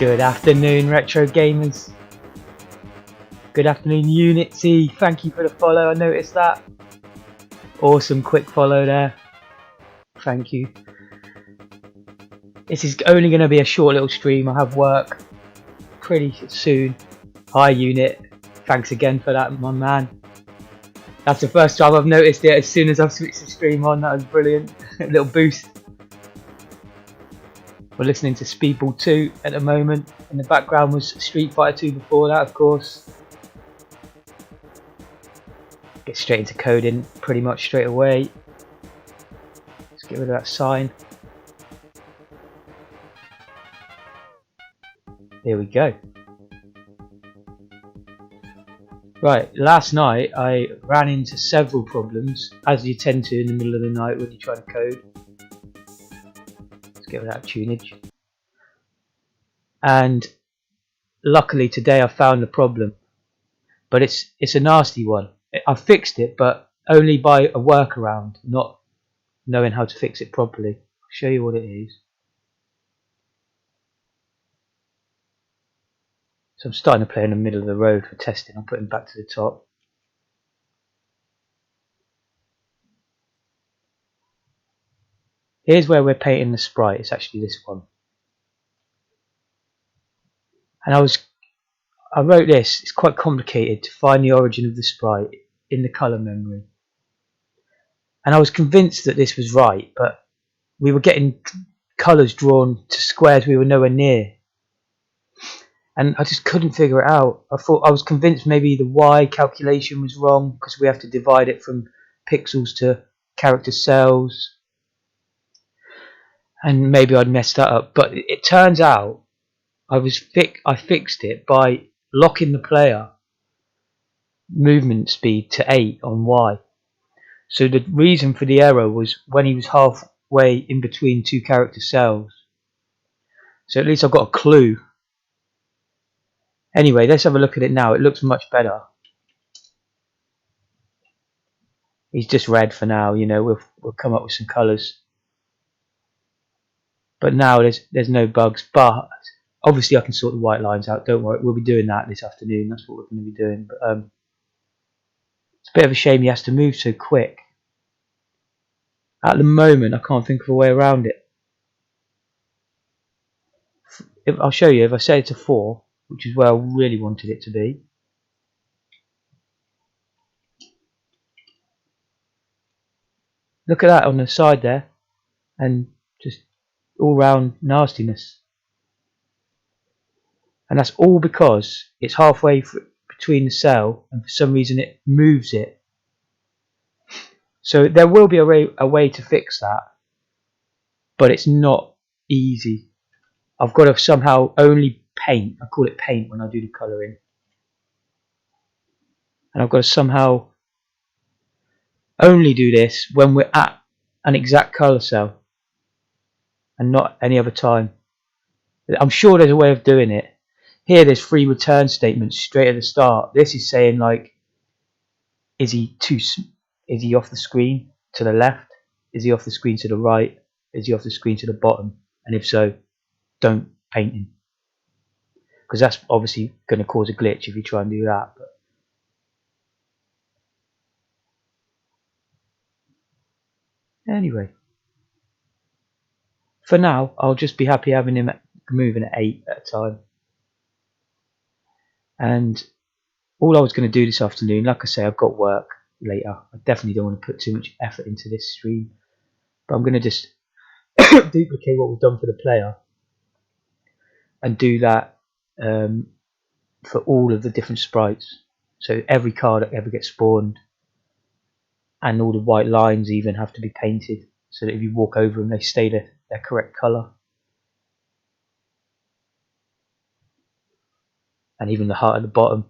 Good afternoon, retro gamers. Good afternoon, Unity. Thank you for the follow. I noticed that. Awesome, quick follow there. Thank you. This is only going to be a short little stream. I have work pretty soon. Hi, Unit. Thanks again for that, my man. That's the first time I've noticed it as soon as I've switched the stream on. That was brilliant. A little boost. We're listening to Speedball 2 at the moment. In the background was Street Fighter 2 before that, of course. Get straight into coding pretty much straight away. Let's get rid of that sign. Here we go. Right, last night I ran into several problems, as you tend to in the middle of the night when you try to code. Let's get rid of that tunage. And luckily today I found the problem, but it's a nasty one. I fixed it, but only by a workaround, not knowing how to fix it properly. I'll show you what it is. So I'm starting to play in the middle of the road for testing. I'm putting back to the top. Here's where we're painting the sprite. It's actually this one. And I wrote this. It's quite complicated to find the origin of the sprite in the colour memory. And I was convinced that this was right, but we were getting colours drawn to squares we were nowhere near. And I just couldn't figure it out. I was convinced maybe the Y calculation was wrong because we have to divide it from pixels to character cells. And maybe I'd messed that up. But it turns out I fixed it by locking the player movement speed to 8 on Y. So the reason for the error was when he was halfway in between two character cells. So at least I've got a clue. Anyway, let's have a look at it now. It looks much better. He's just red for now, you know. We'll come up with some colours. But now there's no bugs. But obviously I can sort the white lines out. Don't worry, we'll be doing that this afternoon. That's what we're going to be doing. But it's a bit of a shame he has to move so quick. At the moment, I can't think of a way around it. I'll show you. If I set it to 4, which is where I really wanted it to be. Look at that on the side there. And just all round nastiness. And that's all because it's halfway between the cell and for some reason it moves it. So there will be a way to fix that, but it's not easy. I've got to somehow only paint. I call it paint when I do the colouring. And I've got to somehow only do this when we're at an exact colour cell and not any other time. I'm sure there's a way of doing it. Here there's 3 return statements straight at the start. This is saying like, is he off the screen to the left? Is he off the screen to the right? Is he off the screen to the bottom? And if so, don't paint him. Because that's obviously going to cause a glitch if you try and do that. But anyway, for now, I'll just be happy having him moving at 8 at a time. And all I was going to do this afternoon, like I say, I've got work later. I definitely don't want to put too much effort into this stream. But I'm going to just duplicate what we've done for the player and do that for all of the different sprites. So every card that ever gets spawned and all the white lines even have to be painted so that if you walk over them they stay their correct colour. And even the heart at the bottom.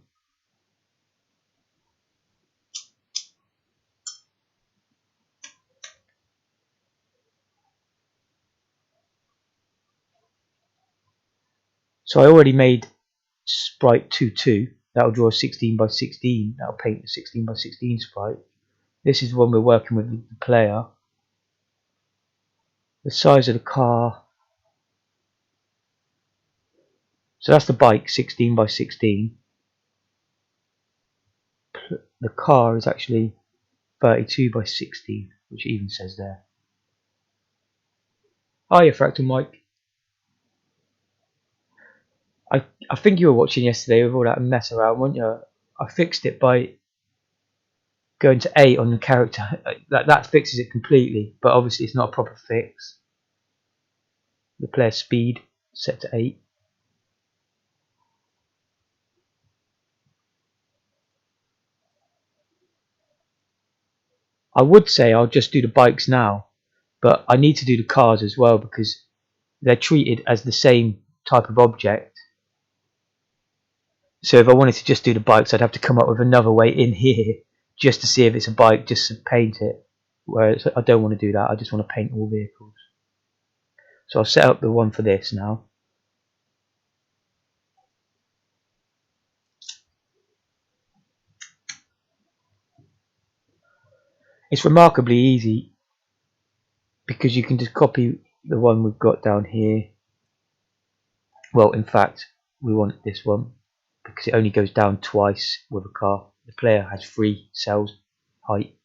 So I already made sprite 2-2. That'll draw a 16 by 16. That'll paint a 16 by 16 sprite. This is when we're working with the player. The size of the car. So that's the bike, 16 by 16. The car is actually 32 by 16, which it even says there. Hiya, Fractal Mike. I think you were watching yesterday with all that mess around, weren't you? I fixed it by going to 8 on the character. That fixes it completely, but obviously it's not a proper fix. The player speed set to 8. I would say I'll just do the bikes now, but I need to do the cars as well because they're treated as the same type of object. So if I wanted to just do the bikes, I'd have to come up with another way in here just to see if it's a bike, just to paint it. Whereas I don't want to do that, I just want to paint all vehicles. So I'll set up the one for this now. It's remarkably easy because you can just copy the one we've got down here. Well, in fact, we want this one because it only goes down twice with a car. The player has 3 cells height.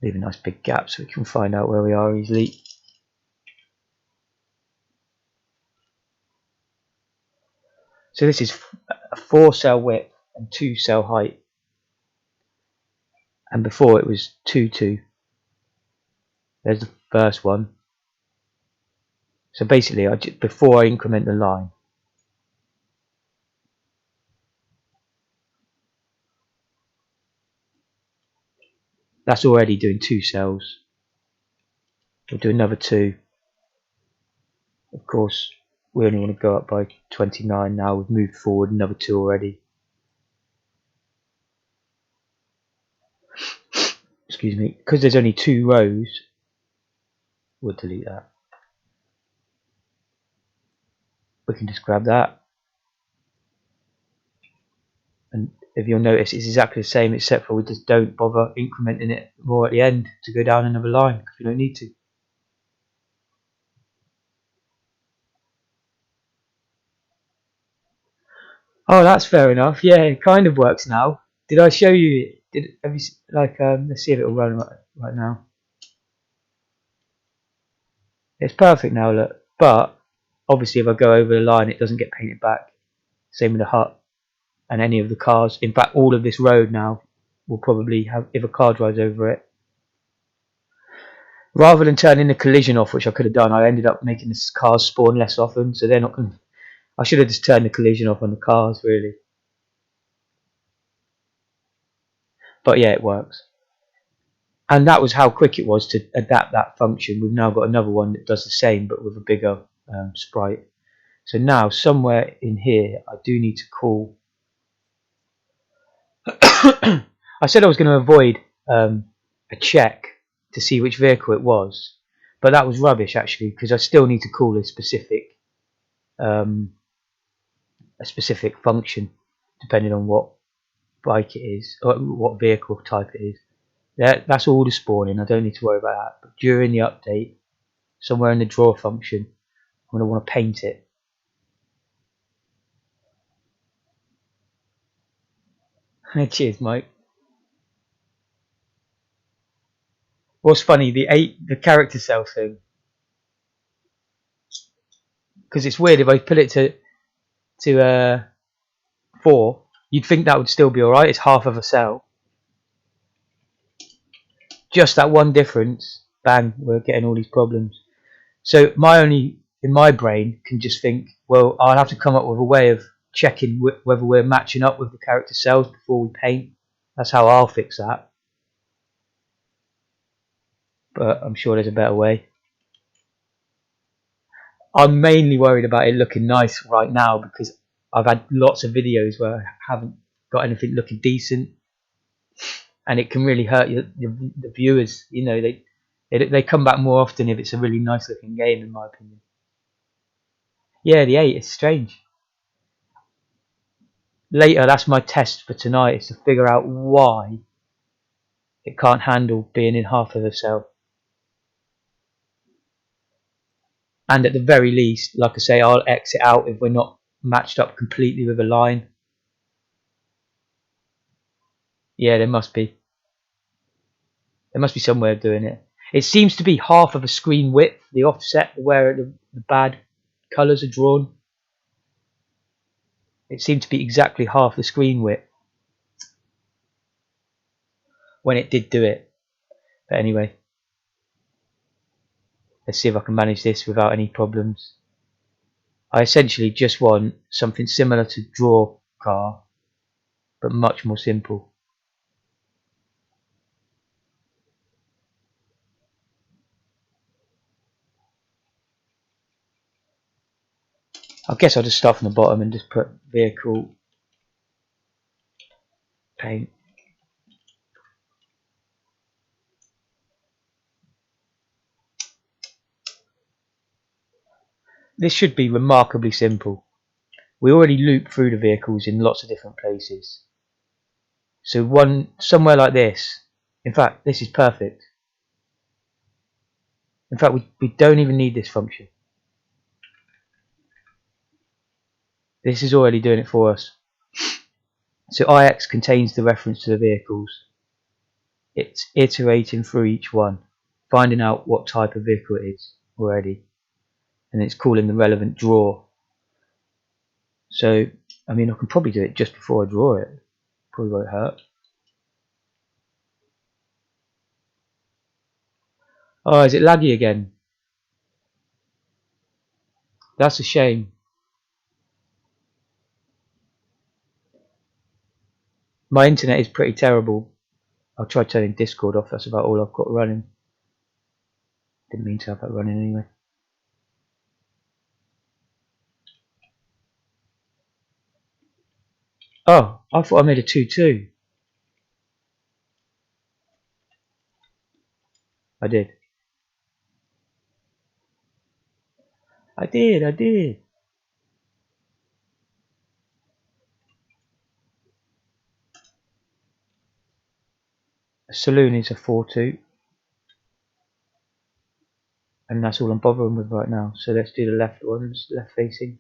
Leave a nice big gap so we can find out where we are easily. So this is a 4 cell width and 2 cell height. And before it was 2, 2. There's the first one. So basically, before I increment the line, that's already doing 2 cells. We'll do another 2. Of course, we only want to go up by 29 now. We've moved forward another 2 already. Excuse me. Because there's only 2 rows, we'll delete that. We can just grab that. And if you'll notice, it's exactly the same except for we just don't bother incrementing it more at the end to go down another line because we don't need to. Oh, that's fair enough. Yeah, it kind of works now. Did I show you? Have you like? Let's see if it'll run right now. It's perfect now, look. But obviously, if I go over the line, it doesn't get painted back. Same with the hut and any of the cars. In fact, all of this road now will probably have, if a car drives over it. Rather than turning the collision off, which I could have done, I ended up making the cars spawn less often, so they're not going to. I should have just turned the collision off on the cars, really. But yeah, it works. And that was how quick it was to adapt that function. We've now got another one that does the same, but with a bigger sprite. So now, somewhere in here, I do need to call. I said I was going to avoid a check to see which vehicle it was, but that was rubbish actually, because I still need to call a specific function depending on what bike it is or what vehicle type it is. That's all the spawning. I don't need to worry about that. But during the update, somewhere in the draw function, I'm going to want to paint it. Cheers, Mike. What's funny, the character cell thing, because it's weird if I put it to 4, you'd think that would still be alright. It's half of a cell. Just that one difference, bang, we're getting all these problems. So in my brain, can just think, well, I'll have to come up with a way of checking whether we're matching up with the character cells before we paint. That's how I'll fix that. But I'm sure there's a better way. I'm mainly worried about it looking nice right now because I've had lots of videos where I haven't got anything looking decent, and it can really hurt the viewers. You know, they come back more often if it's a really nice looking game, in my opinion. Yeah, the 8 is strange. Later, that's my test for tonight, is to figure out why it can't handle being in half of a cell. And at the very least, like I say, I'll exit out if we're not matched up completely with a line. Yeah, there must be some way of doing it. It seems to be half of a screen width, the offset where the bad colours are drawn. It seemed to be exactly half the screen width when it did do it. But anyway, let's see if I can manage this without any problems. I essentially just want something similar to draw car, but much more simple. I guess I'll just start from the bottom and just put vehicle paint. This should be remarkably simple. We already loop through the vehicles in lots of different places. So somewhere like this, in fact, this is perfect. In fact, we don't even need this function. This is already doing it for us. So IX contains the reference to the vehicles. It's iterating through each one, finding out what type of vehicle it is already, and it's calling the relevant draw. So, I mean, I can probably do it just before I draw it. Probably won't hurt. Oh, is it laggy again? That's a shame. My internet is pretty terrible. I'll try turning Discord off. That's about all I've got running. Didn't mean to have that running anyway. Oh, I thought I made a 2-2. I did. I did. A saloon is a 4-2. And that's all I'm bothering with right now. So let's do the left ones, left facing.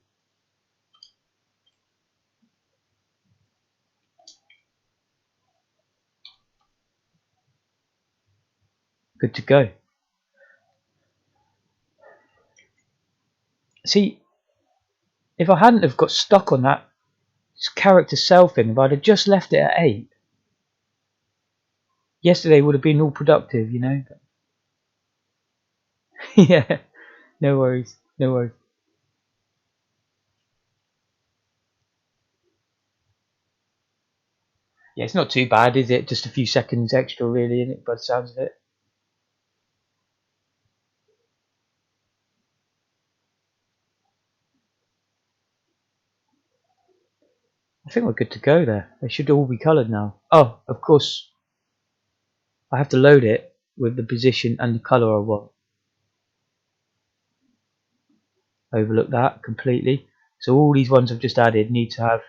Good to go. See, if I hadn't have got stuck on that character cell thing, if I'd have just left it at 8, yesterday would have been all productive, you know. Yeah, no worries. Yeah, it's not too bad, is it? Just a few seconds extra, really, in it, by the sounds of it. I think we're good to go there. They should all be coloured now. Oh, of course, I have to load it with the position and the colour I want. Overlook that completely. So all these ones I've just added need to have.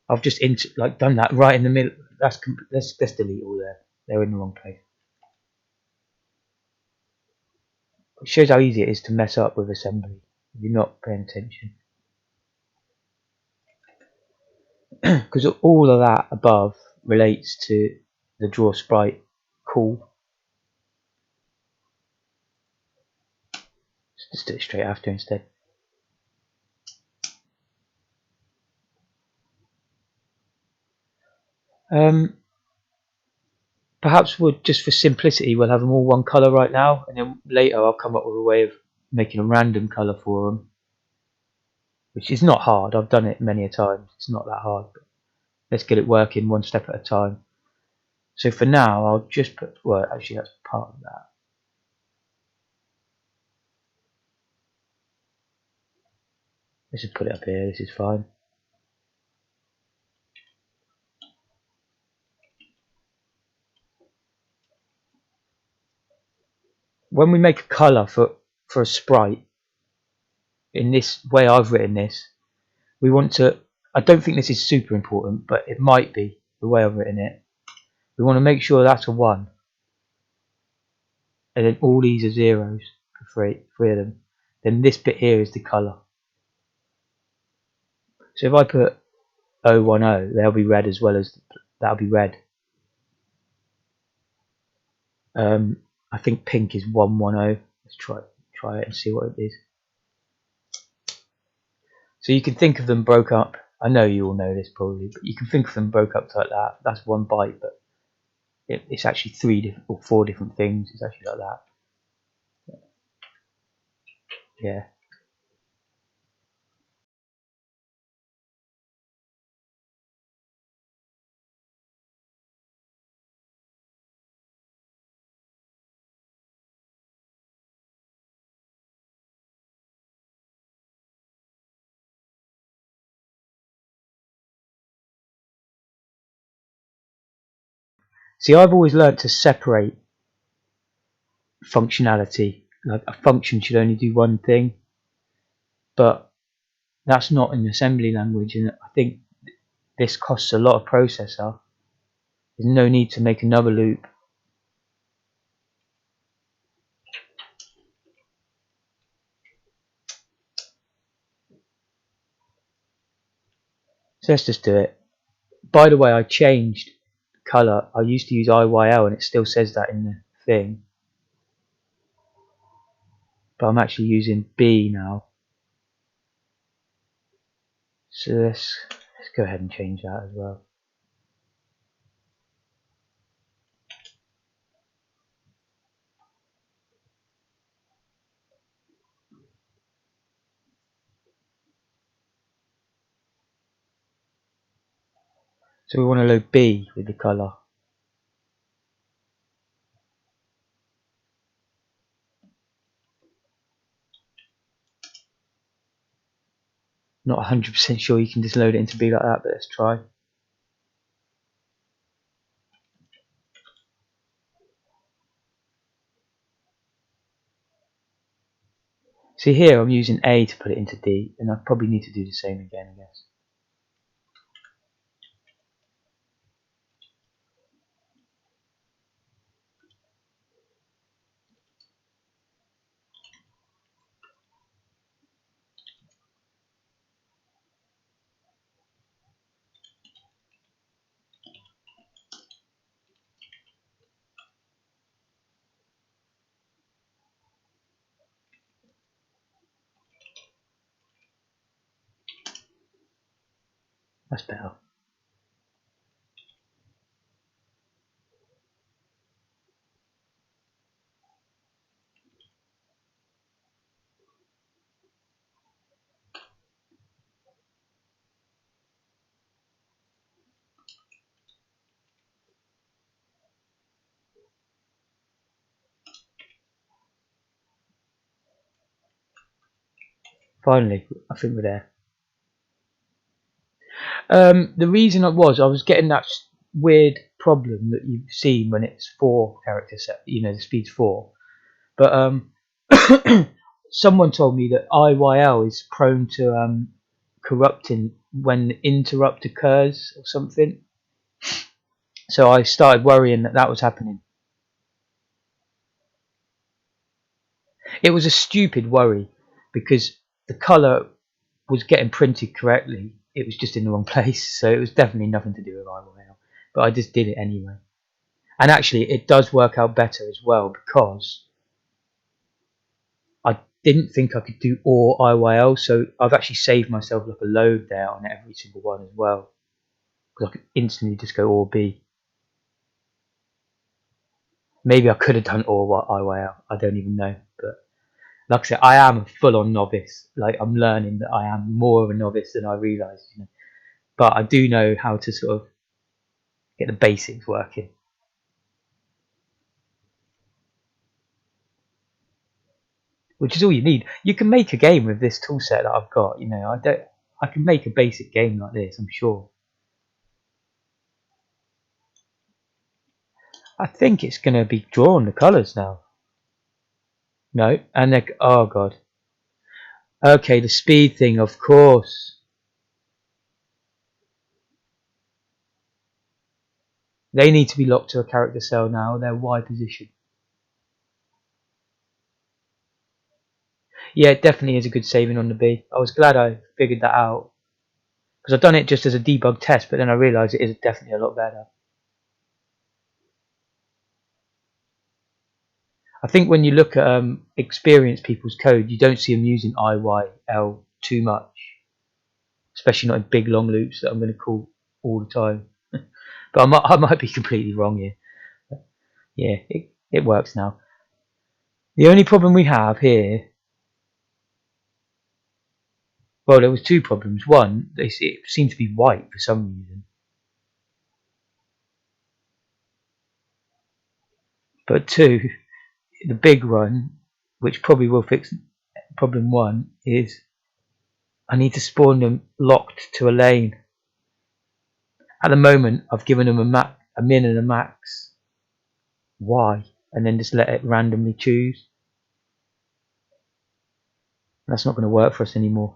I've just done that right in the middle. Let's delete all there. They're in the wrong place. It shows how easy it is to mess up with assembly if you're not paying attention. Because all of that above relates to the draw sprite call. Just do it straight after instead. Perhaps just for simplicity, we'll have them all one colour right now, and then later I'll come up with a way of making a random colour for them, which is not hard. I've done it many a time. It's not that hard. But let's get it working one step at a time. So for now, I'll just put. Well, actually, that's part of that. Let's just put it up here. This is fine. When we make a colour for a sprite, in this way I've written this, we want to. I don't think this is super important, but it might be the way I've written it. We want to make sure that's a 1. and then all these are zeros for three of them. Then this bit here is the colour. So if I put 010, they'll be red as well as that'll be red. I think pink is 110. Let's try it and see what it is. So you can think of them broke up. I know you all know this probably, but you can think of them broke up like that. That's one byte, but it's actually 3 different or 4 different things. It's actually like that. Yeah. See, I've always learnt to separate functionality. Like a function should only do one thing, but that's not in assembly language, and I think this costs a lot of processor. There's no need to make another loop. So let's just do it. By the way, I changed colour. I used to use IYL and it still says that in the thing, but I'm actually using B now. So let's go ahead and change that as well. So we want to load B with the colour. Not 100% sure you can just load it into B like that, but let's try. See here, I'm using A to put it into D, and I probably need to do the same again, I guess. That's better. Finally, I think we're there. The reason I was getting that weird problem that you've seen when it's 4 character set, you know, the speed's 4. But someone told me that IYL is prone to corrupting when the interrupt occurs or something. So I started worrying that was happening. It was a stupid worry because the colour was getting printed correctly. It was just in the wrong place, so it was definitely nothing to do with IYL. But I just did it anyway. And actually, it does work out better as well because I didn't think I could do all IYL, so I've actually saved myself like a load there on every single one as well. Because I could instantly just go all B. Maybe I could have done all IYL, I don't even know. But like I said, I am a full-on novice. Like I'm learning that I am more of a novice than I realised. You know? But I do know how to sort of get the basics working. Which is all you need. You can make a game with this tool set that I've got. You know, I can make a basic game like this, I'm sure. I think it's going to be drawing the colours now. No, and they're, oh god. Okay, the speed thing, of course. They need to be locked to a character cell now. They're Y position. Yeah, it definitely is a good saving on the B. I was glad I figured that out because I've done it just as a debug test, but then I realised it is definitely a lot better. I think when you look at experienced people's code, you don't see them using IYL too much, especially not in big long loops that I'm going to call all the time. But I might be completely wrong here. Yeah, it works now. The only problem we have here, well, there was two problems. One, it seemed to be white for some reason. But two, the big one, which probably will fix problem one, is I need to spawn them locked to a lane. At the moment, I've given them a min and a max. Why? And then just let it randomly choose. That's not going to work for us anymore.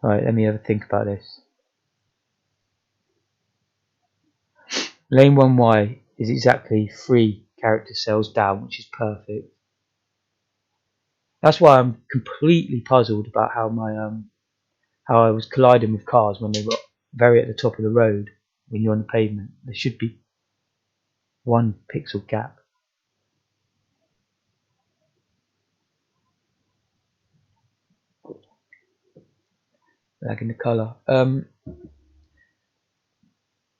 Right, let me have a think about this. Lane 1Y is exactly 3 character cells down, which is perfect. That's why I'm completely puzzled about how how I was colliding with cars when they were very at the top of the road. When you're on the pavement, there should be 1 pixel gap. Like in the colour.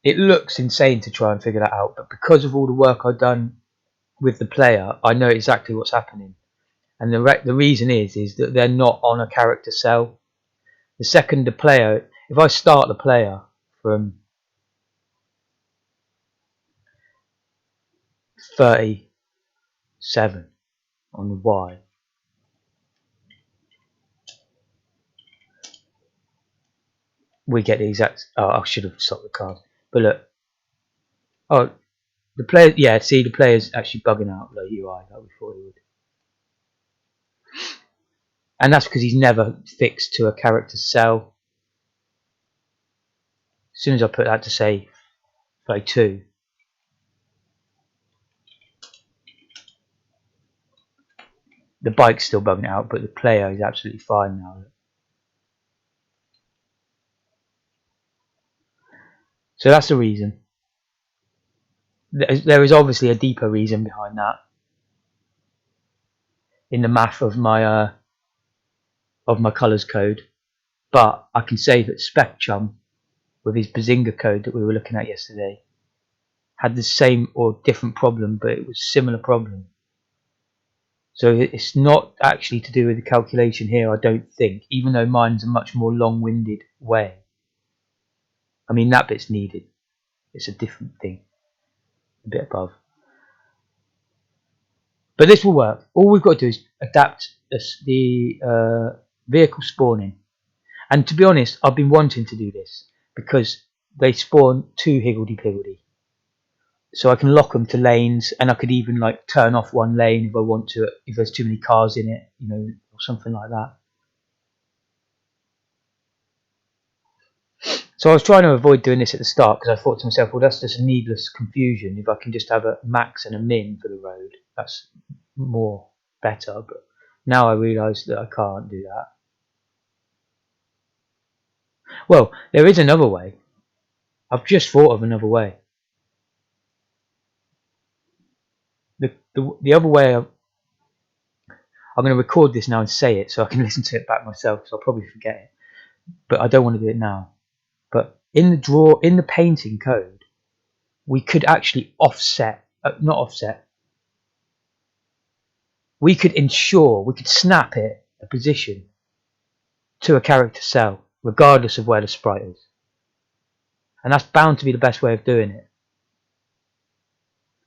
It looks insane to try and figure that out, but because of all the work I've done with the player, I know exactly what's happening. And the reason is that they're not on a character cell. The second the player, if I start the player from 37 on the Y, we get the exact. Oh, I should have stopped the card. But look, oh, the player. Yeah, see, the player's actually bugging out the UI like we thought he would, and that's because he's never fixed to a character cell. As soon as I put that to say 32, the bike's still bugging out, but the player is absolutely fine now. So that's the reason. There is obviously a deeper reason behind that in the math of my colours code, but I can say that Spectrum, with his Bazinga code that we were looking at yesterday, had the same or different problem, but it was similar problem. So it's not actually to do with the calculation here, I don't think, even though mine's a much more long-winded way. I mean, that bit's needed. It's a different thing, a bit above. But this will work. All we've got to do is adapt the vehicle spawning. And to be honest, I've been wanting to do this because they spawn 2 higgledy-piggledy. So I can lock them to lanes, and I could even like turn off 1 lane if I want to, if there's too many cars in it, you know, or something like that. So I was trying to avoid doing this at the start because I thought to myself, well, that's just a needless confusion. If I can just have a max and a min for the road, that's more better. But now I realise that I can't do that. Well, there is another way. I've just thought of another way. The other way, I'm going to record this now and say it so I can listen to it back myself, because I'll probably forget it. But I don't want to do it now. But in the painting code, we could actually not offset. We could snap it a position to a character cell, regardless of where the sprite is. And that's bound to be the best way of doing it.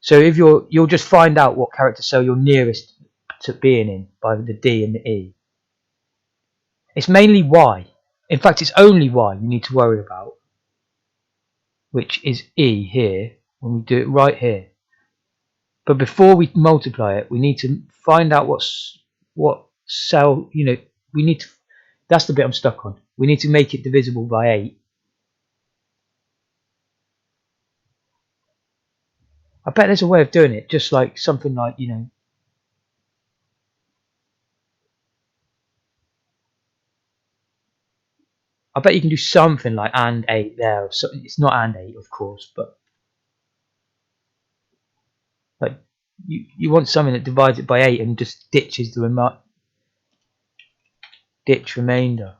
So if you'll just find out what character cell you're nearest to being in by the D and the E. It's mainly Y. In fact, it's only Y you need to worry about, which is E here, when we do it right here. But before we multiply it, we need to find out what cell, you know, we need to, that's the bit I'm stuck on. We need to make it divisible by 8. I bet there's a way of doing it, just like something like, you know, I bet you can do something like and 8 there. So it's not and 8, of course, but like you want something that divides it by 8 and just ditches the ditch remainder.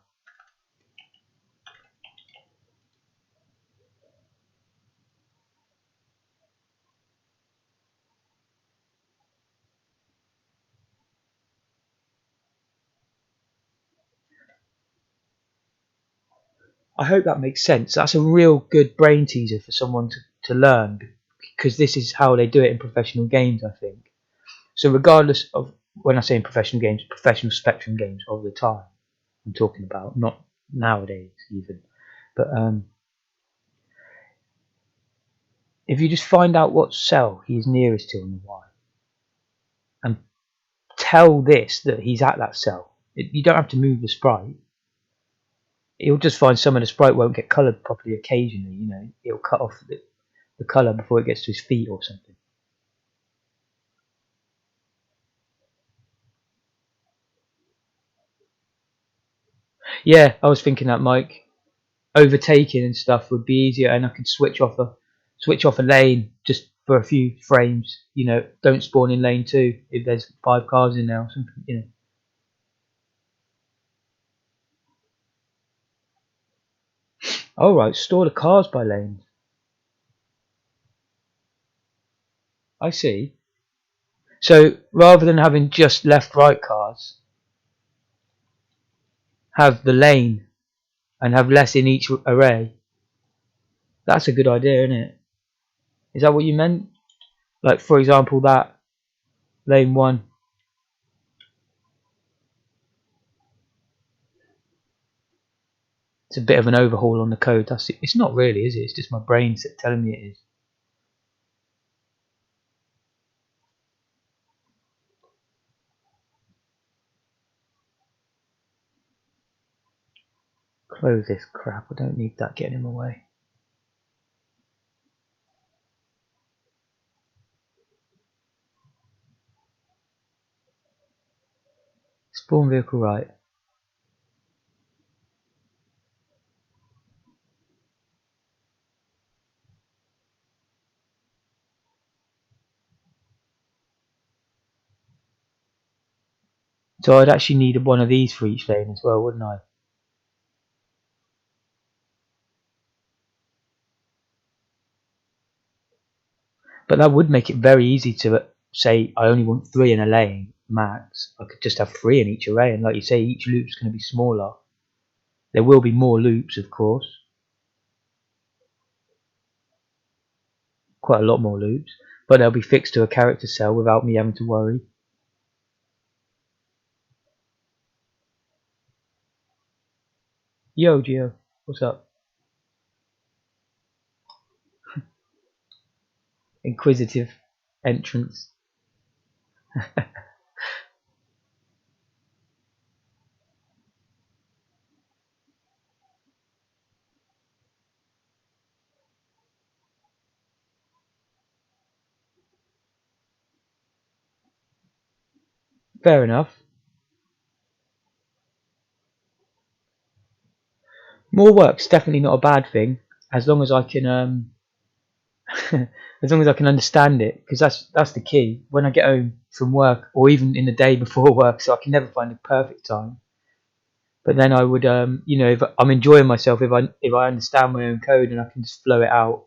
I hope that makes sense. That's a real good brain teaser for someone to learn, because this is how they do it in professional games, I think. So regardless of, when I say in professional games, professional Spectrum games of the time I'm talking about, not nowadays even. But if you just find out what cell he's nearest to on the Y and tell this that he's at that cell, you don't have to move the sprite. You'll just find some of the sprite won't get coloured properly occasionally, you know, it'll cut off the colour before it gets to his feet or something. Yeah, I was thinking that, Mike. Overtaking and stuff would be easier, and I could switch off a lane just for a few frames. You know, don't spawn in lane 2 if there's 5 cars in there or something. You know. All right, store the cars by lanes. I see. So rather than having just left-right cars, have the lane and have less in each array. That's a good idea, isn't it? Is that what you meant? Like, for example, that lane 1. It's a bit of an overhaul on the code. That's it. It's not really, is it? It's just my brain telling me it is. Close this crap. I don't need that getting in my way. Spawn vehicle right. So I'd actually need one of these for each lane as well, wouldn't I? But that would make it very easy to say I only want 3 in a lane max. I could just have 3 in each array, and like you say, each loop's going to be smaller. There will be more loops, of course. Quite a lot more loops. But they'll be fixed to a character cell without me having to worry. Yo, Gio. What's up? Inquisitive entrance. Fair enough. More work's definitely not a bad thing, as long as I can as long as I can understand it, because that's the key. When I get home from work, or even in the day before work, so I can never find the perfect time. But then I would, you know, if I'm enjoying myself, if I understand my own code and I can just flow it out.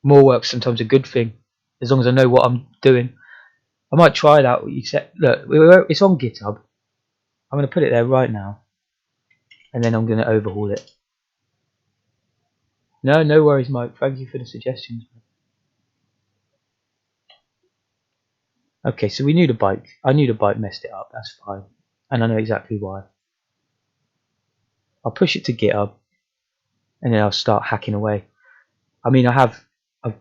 More work's sometimes a good thing, as long as I know what I'm doing. I might try that. What you said. Look, it's on GitHub. I'm going to put it there right now, and then I'm going to overhaul it. No, no worries, Mike. Thank you for the suggestions. Okay, so we knew the bike. I knew the bike messed it up. That's fine, and I know exactly why. I'll push it to GitHub, and then I'll start hacking away. I mean, I have a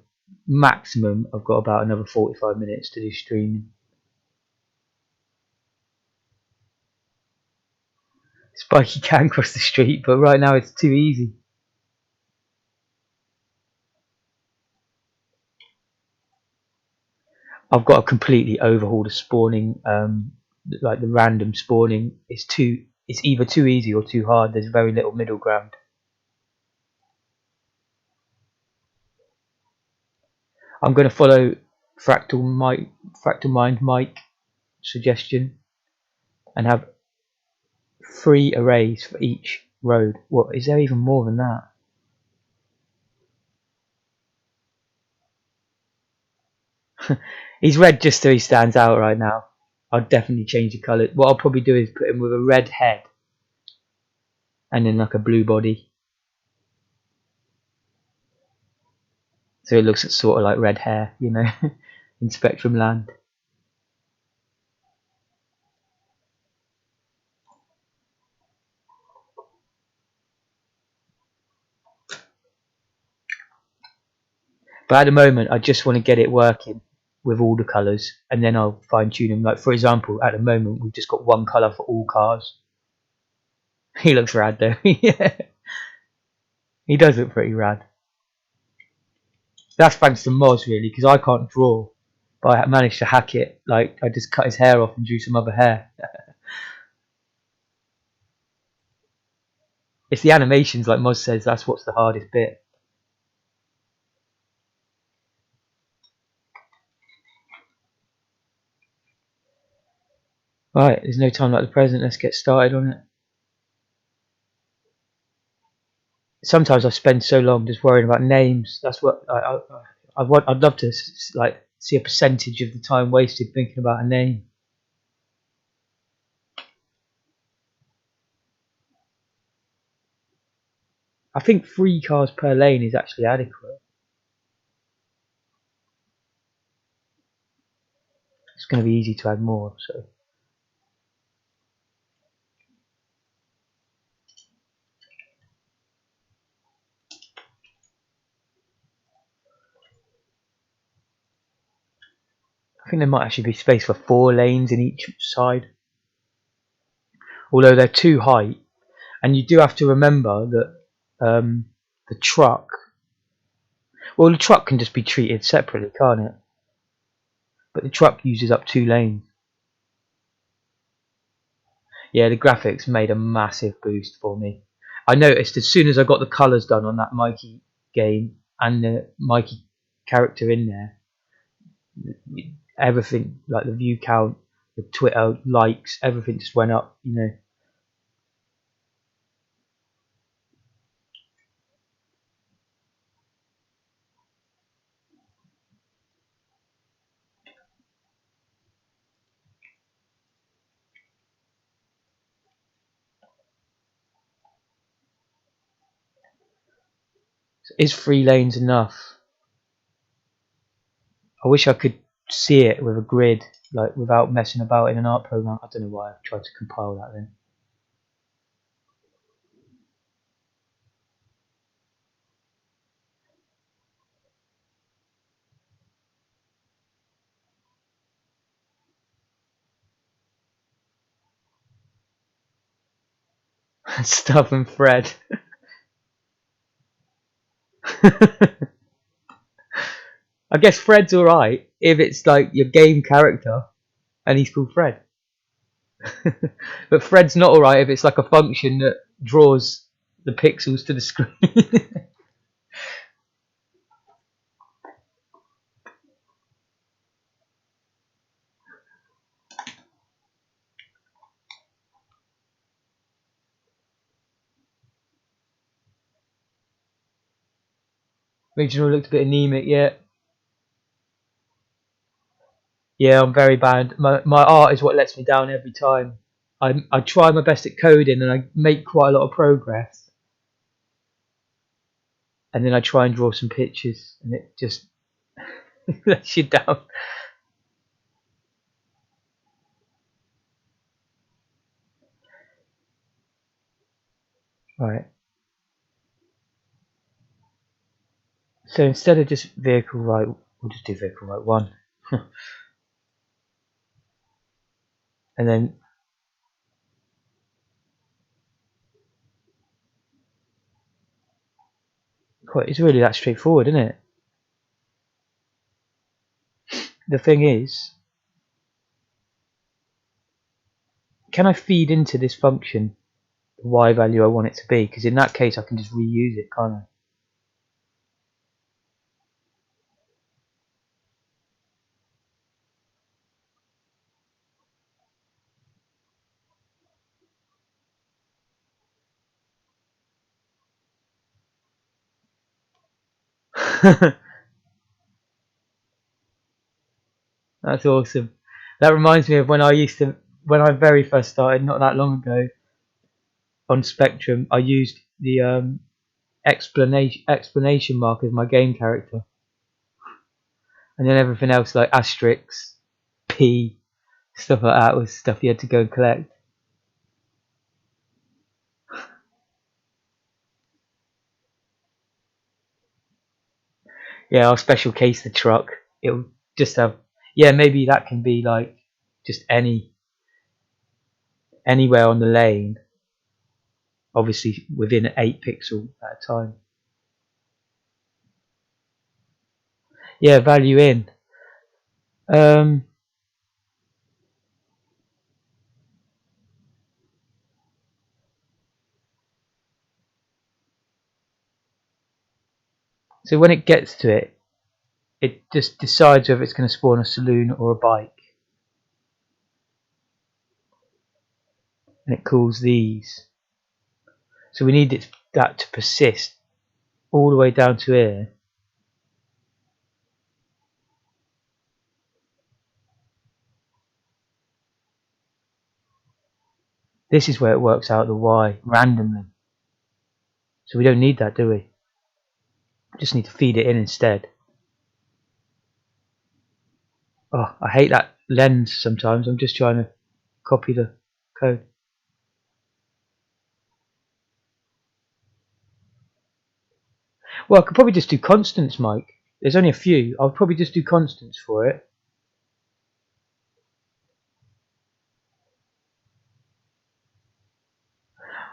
maximum. I've got about another 45 minutes to do streaming. Spikie can cross the street, but right now it's too easy. I've got to completely overhaul the spawning, like the random spawning. It's either too easy or too hard. There's very little middle ground. I'm going to follow Fractal Mind Mike suggestion and have 3 arrays for each road. What is there even more than that? He's red just so he stands out right now. I'll definitely change the colour. What I'll probably do is put him with a red head and then like a blue body, so it looks sort of like red hair, you know, in Spectrum Land. But at the moment, I just want to get it working with all the colours, and then I'll fine tune them. Like for example, at the moment we've just got one colour for all cars. He looks rad though. Yeah, he does look pretty rad. That's thanks to Moz really, because I can't draw, but I managed to hack it. Like I just cut his hair off and drew some other hair. It's the animations, like Moz says, that's what's the hardest bit. Right, there's no time like the present. Let's get started on it. Sometimes I spend so long just worrying about names. That's what I'd love to like see a percentage of the time wasted thinking about a name. I think 3 cars per lane is actually adequate. It's going to be easy to add more. So I think there might actually be space for 4 lanes in each side, although they're too high. And you do have to remember that the truck, well, the truck can just be treated separately, can't it? But the truck uses up 2 lanes. Yeah, the graphics made a massive boost for me. I noticed as soon as I got the colours done on that Mikey game and the Mikey character in there, everything, like the view count, the Twitter likes, everything just went up, you know. So is 3 lanes enough? I wish I could see it with a grid, like without messing about in an art program. I don't know why I've tried to compile that then. Stuff and Fred. I guess Fred's alright if it's like your game character and he's called Fred. But Fred's not alright if it's like a function that draws the pixels to the screen. Regional looked a bit anemic, yeah. Yeah, I'm very bad. My art is what lets me down every time. I try my best at coding and I make quite a lot of progress. And then I try and draw some pictures and it just lets you down. Right. So instead of just vehicle right, we'll just do vehicle right 1. And then It's really that straightforward, isn't it? The thing is, can I feed into this function the y value I want it to be? Because in that case I can just reuse it, can't I? That's awesome. That reminds me of when I very first started, not that long ago, on Spectrum. I used the explanation mark as my game character, and then everything else like asterisks, p, stuff like that was stuff you had to go and collect. Yeah, I'll special case the truck. It'll just have, yeah, maybe that can be like just anywhere on the lane, obviously within 8 pixel at a time. Yeah, value in. Um, so when it gets to it, it just decides whether it's going to spawn a saloon or a bike, and it calls these. So we need that to persist all the way down to here. This is where it works out the Y randomly. So we don't need that, do we? We just need to feed it in instead. Oh, I hate that lens sometimes. I'm just trying to copy the code. Well, I could probably just do constants, Mike. There's only a few. I'll probably just do constants for it.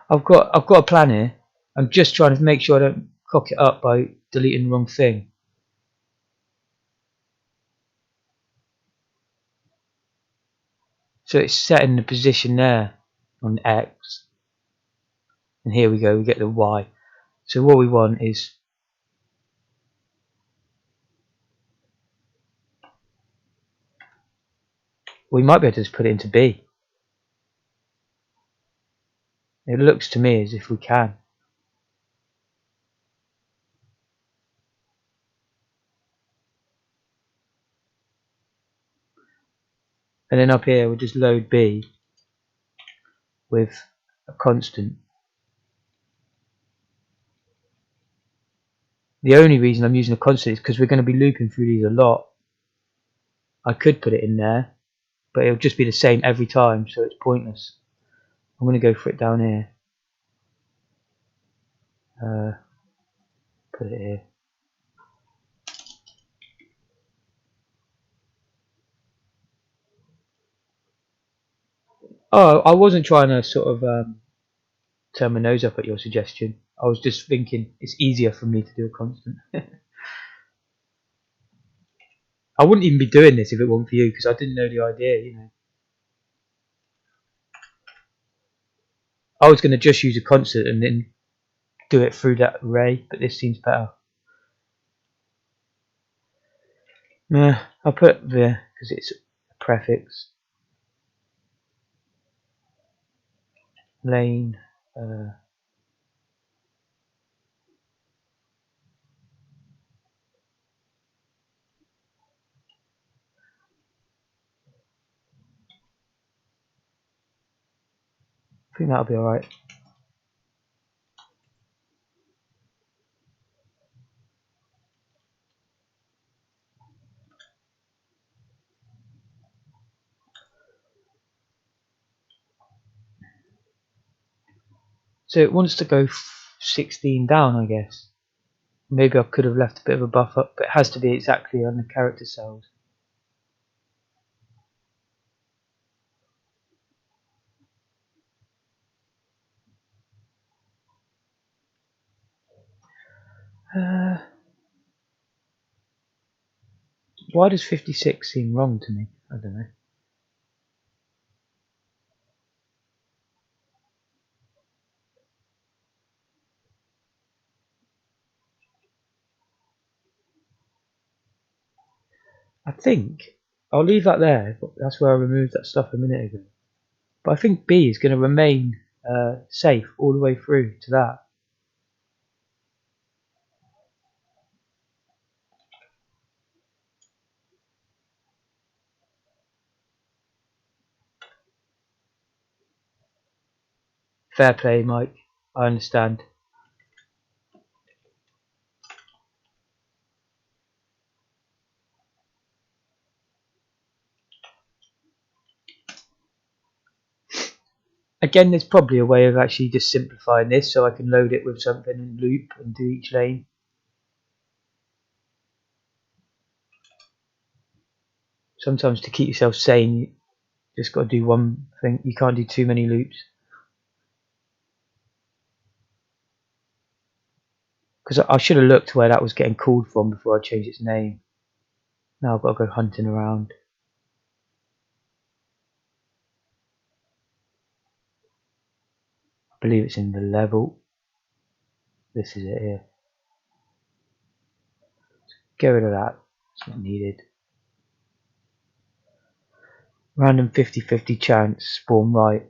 I've got a plan here. I'm just trying to make sure I don't cock it up by deleting the wrong thing. So it's set in the position there on X, and here we go. We get the Y. So what we want is, we might be able to just put it into B. It looks to me as if we can. And then up here we'll just load B with a constant. The only reason I'm using a constant is because we're going to be looping through these a lot. I could put it in there, but it'll just be the same every time, so it's pointless. I'm going to go for it down here. Put it here. Oh, I wasn't trying to sort of turn my nose up at your suggestion. I was just thinking it's easier for me to do a constant. I wouldn't even be doing this if it weren't for you, because I didn't know the idea, you know. I was going to just use a constant and then do it through that array, but this seems better. Nah, I'll put the, because it's a prefix. Lane. I think that'll be alright. So it wants to go 16 down, I guess. Maybe I could have left a bit of a buffer, but it has to be exactly on the character cells. Why does 56 seem wrong to me? I don't know. I think I'll leave that there. That's where I removed that stuff a minute ago. But I think B is going to remain safe all the way through to that. Fair play, Mike. I understand. Again, there's probably a way of actually just simplifying this so I can load it with something and loop and do each lane. Sometimes to keep yourself sane, you just got to do one thing. You can't do too many loops. Because I should have looked where that was getting called from before I changed its name. Now I've got to go hunting around. I believe it's in the level. This is it here. Get rid of that. It's not needed. Random 50-50 chance. Spawn right.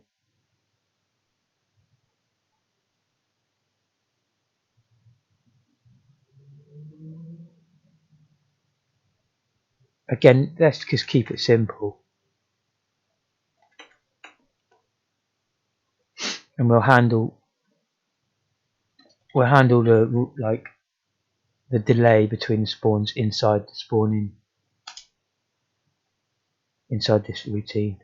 Again, let's just keep it simple. And we'll handle the delay between the spawns inside the spawning inside this routine.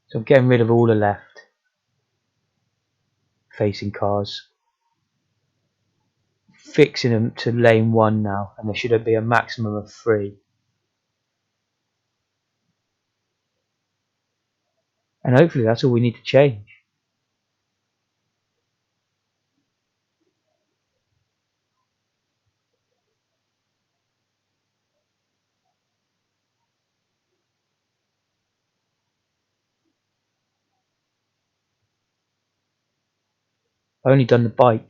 So I'm getting rid of all the left facing cars, fixing them to lane 1 now, and there should be a maximum of 3. And hopefully that's all we need to change. I've only done the bike.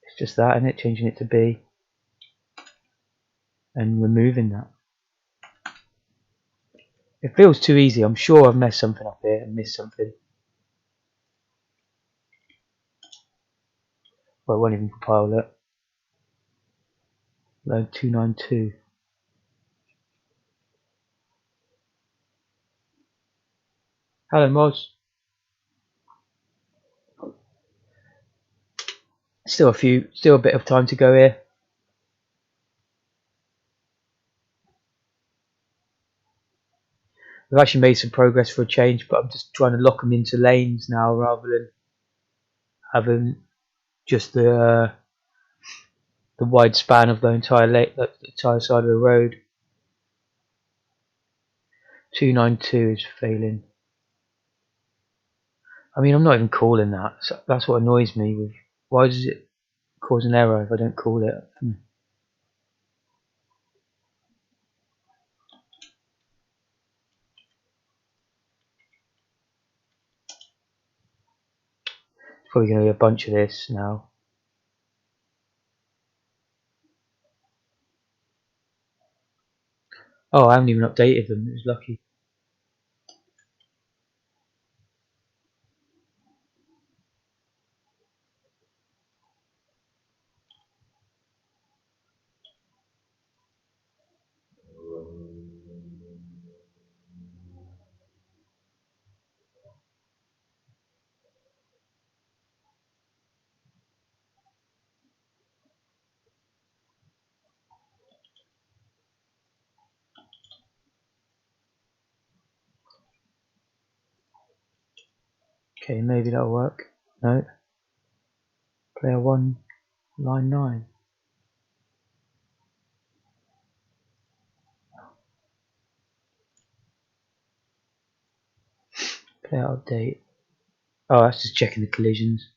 It's just that, isn't it? Changing it to B and removing that. It feels too easy. I'm sure I've messed something up here and missed something. Well, I won't even compile it. Load 292. Hello, Moz. Still a bit of time to go here. We've actually made some progress for a change, but I'm just trying to lock them into lanes now rather than having just the wide span of the entire side of the road. 292 is failing. I mean, I'm not even calling that. So that's what annoys me. With why does it cause an error if I don't call it? It's probably going to be a bunch of this now. Oh, I haven't even updated them. It was lucky. Okay, maybe that'll work. No. Player 1, line 9. Layout update. Oh, that's just checking the collisions.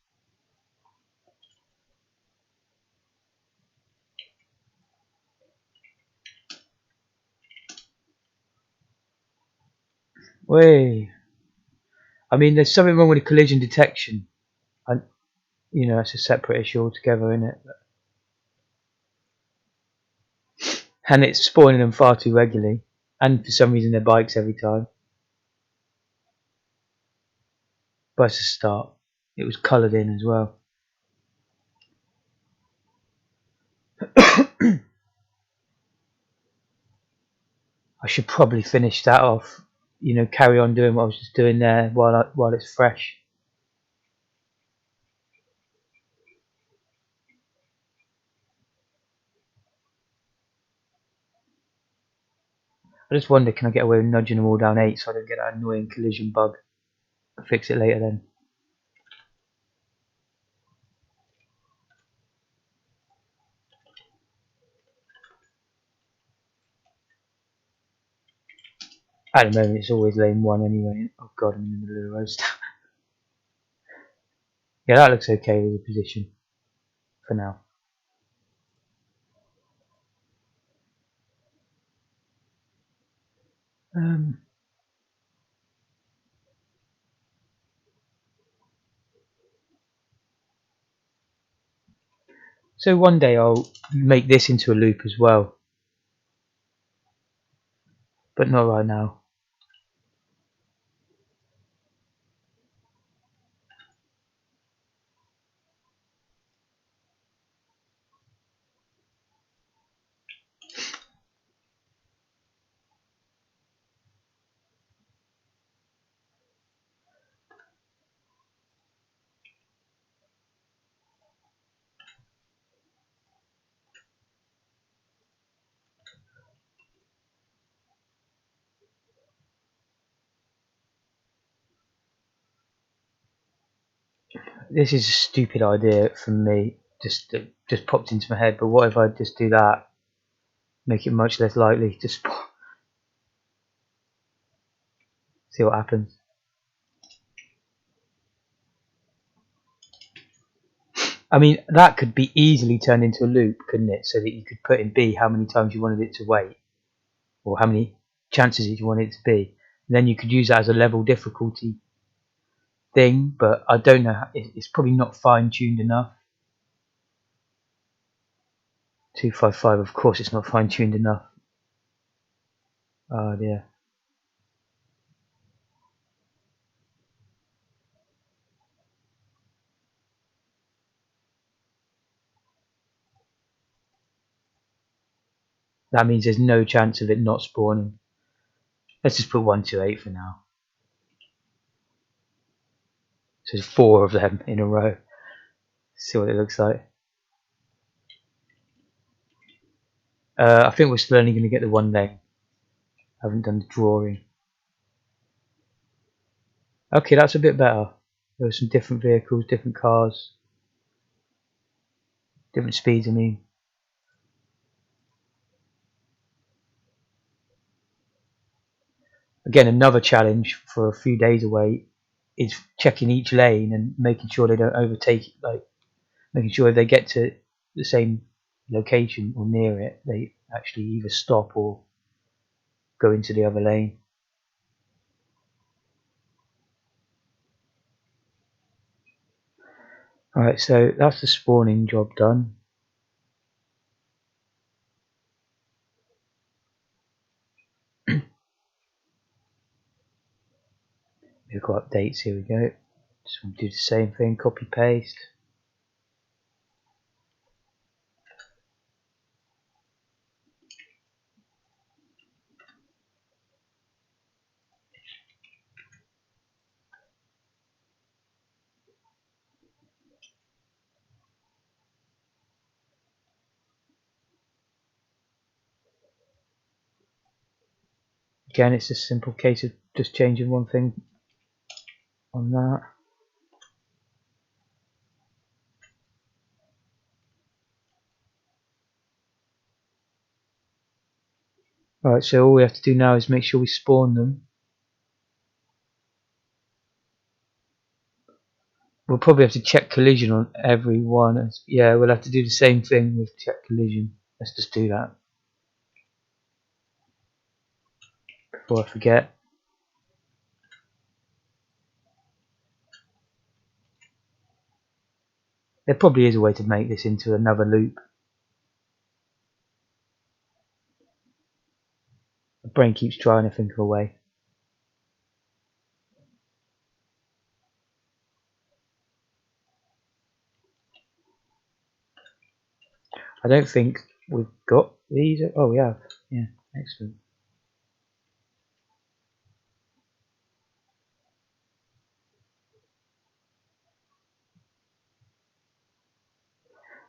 Way. I mean, there's something wrong with the collision detection. And, you know, it's a separate issue altogether, isn't it? And it's spawning them far too regularly. And for some reason, they're bikes every time. But it's a start. It was coloured in as well. I should probably finish that off. You know, carry on doing what I was just doing there while it's fresh. I just wonder, can I get away with nudging them all down 8 so I don't get that annoying collision bug? I'll fix it later then. At the moment, it's always lane 1 anyway. Oh god, I'm in the middle of the road. Yeah, that looks okay with the position for now. So one day I'll make this into a loop as well, but not right now. This is a stupid idea from me, just popped into my head, but what if I just do that, make it much less likely to spawn, see what happens. I mean, that could be easily turned into a loop, couldn't it, so that you could put in B how many times you wanted it to wait, or how many chances you wanted it to be, and then you could use that as a level difficulty thing, but I don't know, it's probably not fine-tuned enough. 255, of course it's not fine-tuned enough. Oh dear. That means there's no chance of it not spawning. Let's just put 128 for now. So there's 4 of them in a row. See what it looks like. I think we're still only going to get the 1 lane. I haven't done the drawing. Okay, that's a bit better. There were some different vehicles, different cars, different speeds, I mean. Again, another challenge for a few days away is checking each lane and making sure they don't overtake, like making sure if they get to the same location or near it, they actually either stop or go into the other lane. Alright, so that's the spawning job done. Vehicle updates, here we go. Just want to do the same thing, copy paste. Again, it's a simple case of just changing one thing on that. Alright, so all we have to do now is make sure we spawn them. We'll probably have to check collision on every one. Yeah, we'll have to do the same thing with check collision. Let's just do that before I forget. There probably is a way to make this into another loop. The brain keeps trying to think of a way. I don't think we've got these. Oh, we have. Yeah, excellent.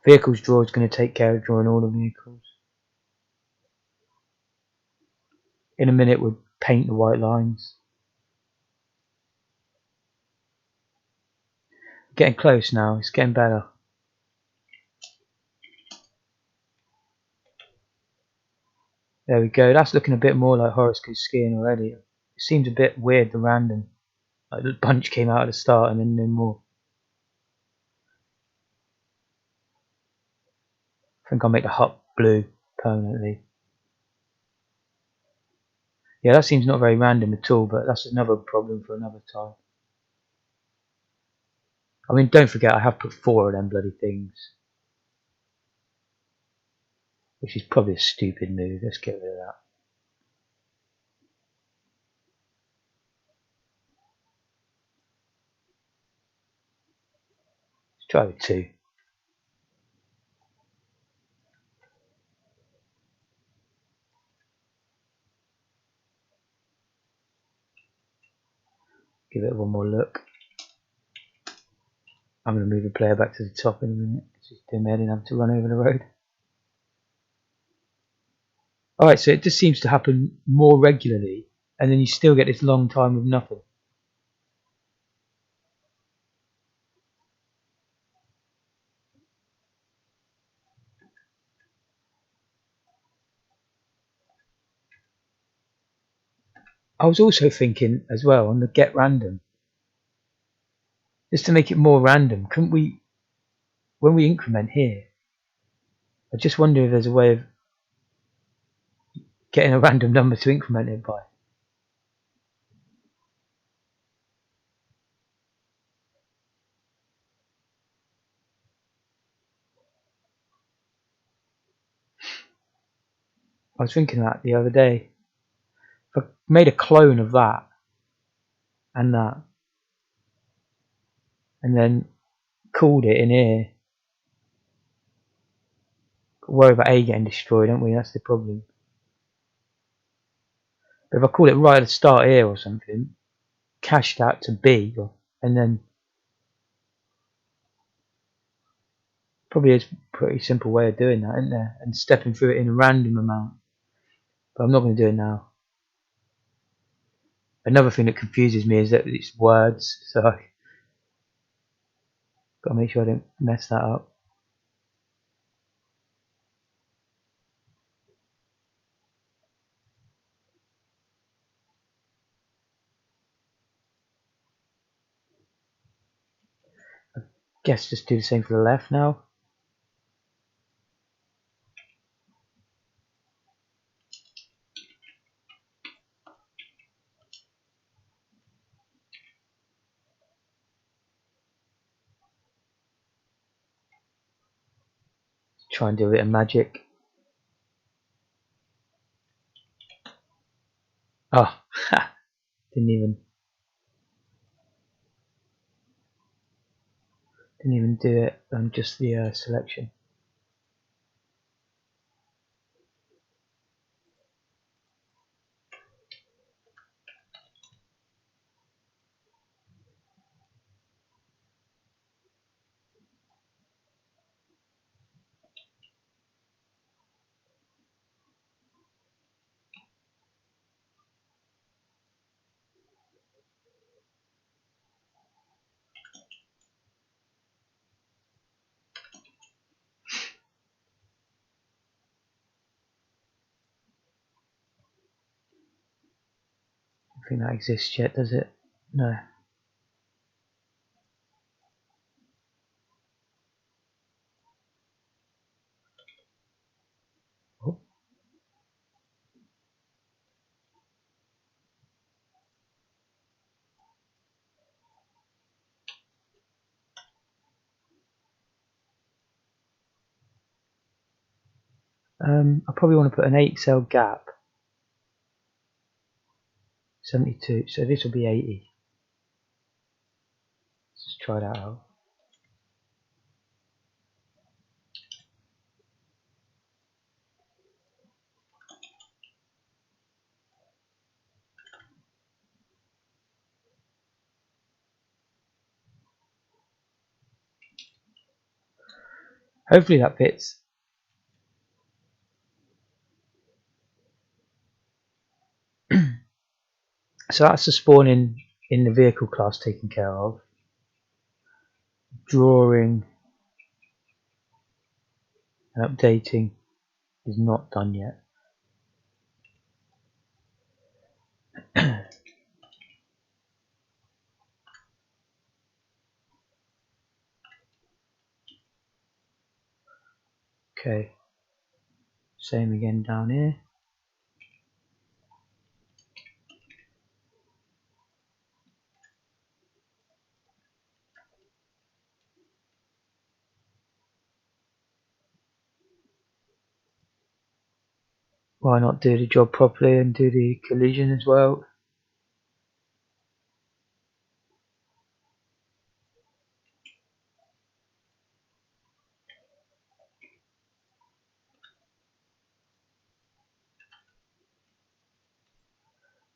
Vehicles drawer is going to take care of drawing all the vehicles. In a minute, we'll paint the white lines. Getting close now. It's getting better. There we go. That's looking a bit more like horoscope skiing already. It seems a bit weird, the random. Like the bunch came out at the start and then no more. I think I'll make the hut blue permanently. Yeah, that seems not very random at all, but that's another problem for another time. I mean, don't forget, I have put 4 of them bloody things. Which is probably a stupid move. Let's get rid of that. Let's try with 2. Give it one more look. I'm going to move the player back to the top in a minute. Just do my head and have to run over the road. Alright, so it just seems to happen more regularly, and then you still get this long time with nothing. I was also thinking as well on the get random, just to make it more random, couldn't we, when we increment here, I just wonder if there's a way of getting a random number to increment it by. I was thinking that the other day. If I made a clone of that, and then called it in here, worry about A getting destroyed, don't we? That's the problem. But if I call it right at the start here or something, cache that to B, and then probably is a pretty simple way of doing that, isn't there? And stepping through it in a random amount. But I'm not going to do it now. Another thing that confuses me is that it's words, so I've got to make sure I don't mess that up. Guess just do the same for the left now. Try and do a bit of magic. Oh, didn't even do it on just the selection. I don't think that exists yet, does it? No. I probably want to put an 8 cell gap. 72, so this will be 80. Let's just try that out. Hopefully that fits. So that's the spawning in the vehicle class taken care of. Drawing and updating is not done yet. Okay, same again down here. Why not do the job properly and do the collision as well?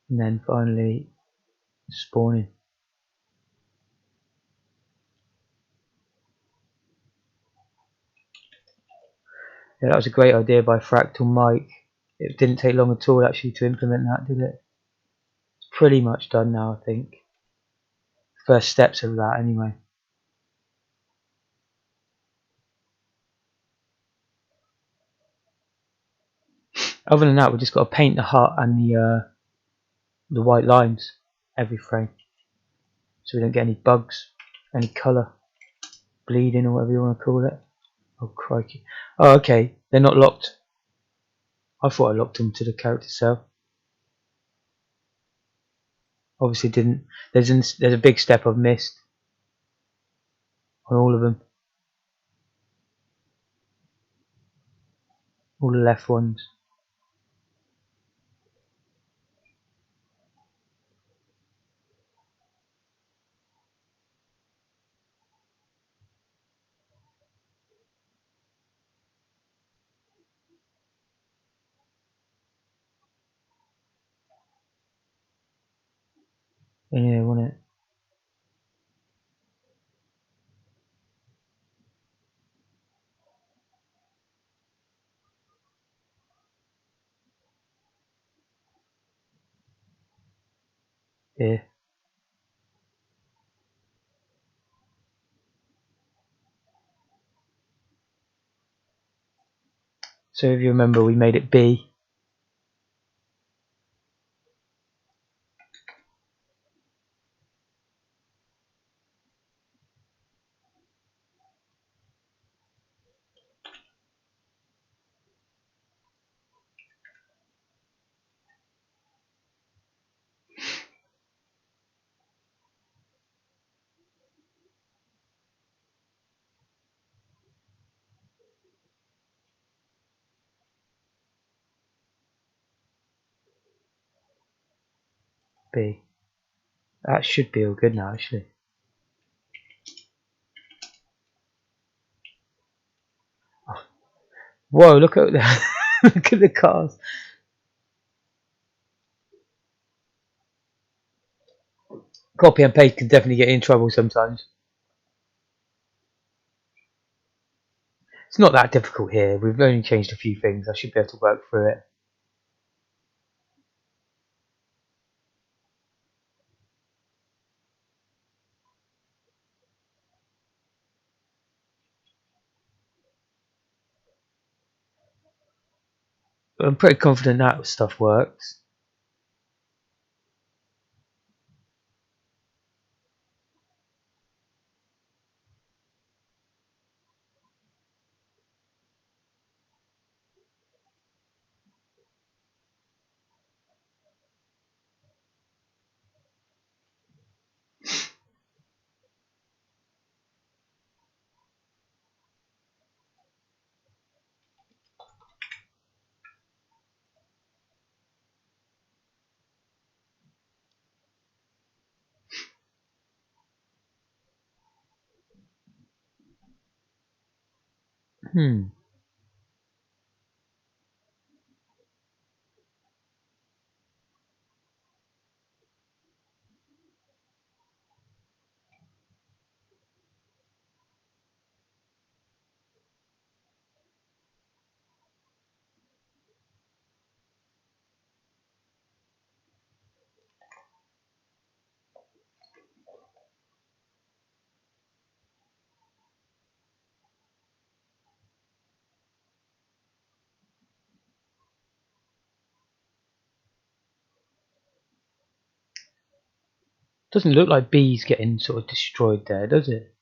And then finally spawning. Yeah, that was a great idea by Fractal Mike. It didn't take long at all actually to implement that, did it? It's pretty much done now, I think. First steps of that anyway. Other than that, we've just got to paint the hut and the white lines every frame, so we don't get any bugs, any colour bleeding or whatever you want to call it. Oh crikey! Oh, okay, they're not locked. I thought I locked them to the character cell. Obviously didn't. There's a big step I've missed on all of them. All the left ones. Yeah, wasn't it? Yeah. So if you remember, we made it B. B. That should be all good now, actually. Oh. Whoa! Look at the look at the cars. Copy and paste can definitely get you in trouble sometimes. It's not that difficult here. We've only changed a few things. I should be able to work through it. But I'm pretty confident that stuff works. Doesn't look like B's getting sort of destroyed there, does it?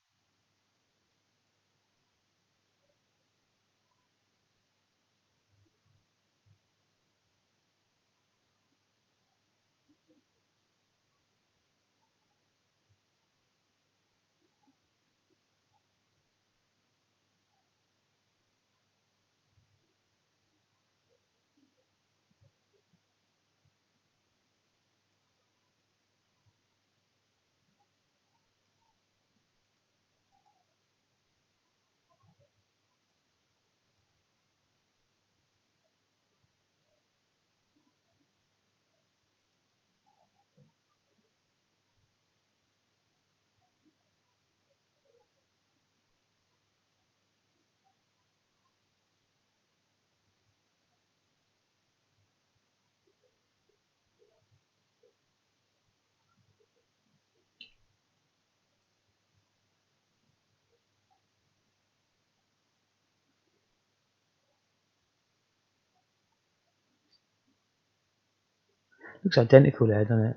Looks identical there, doesn't it?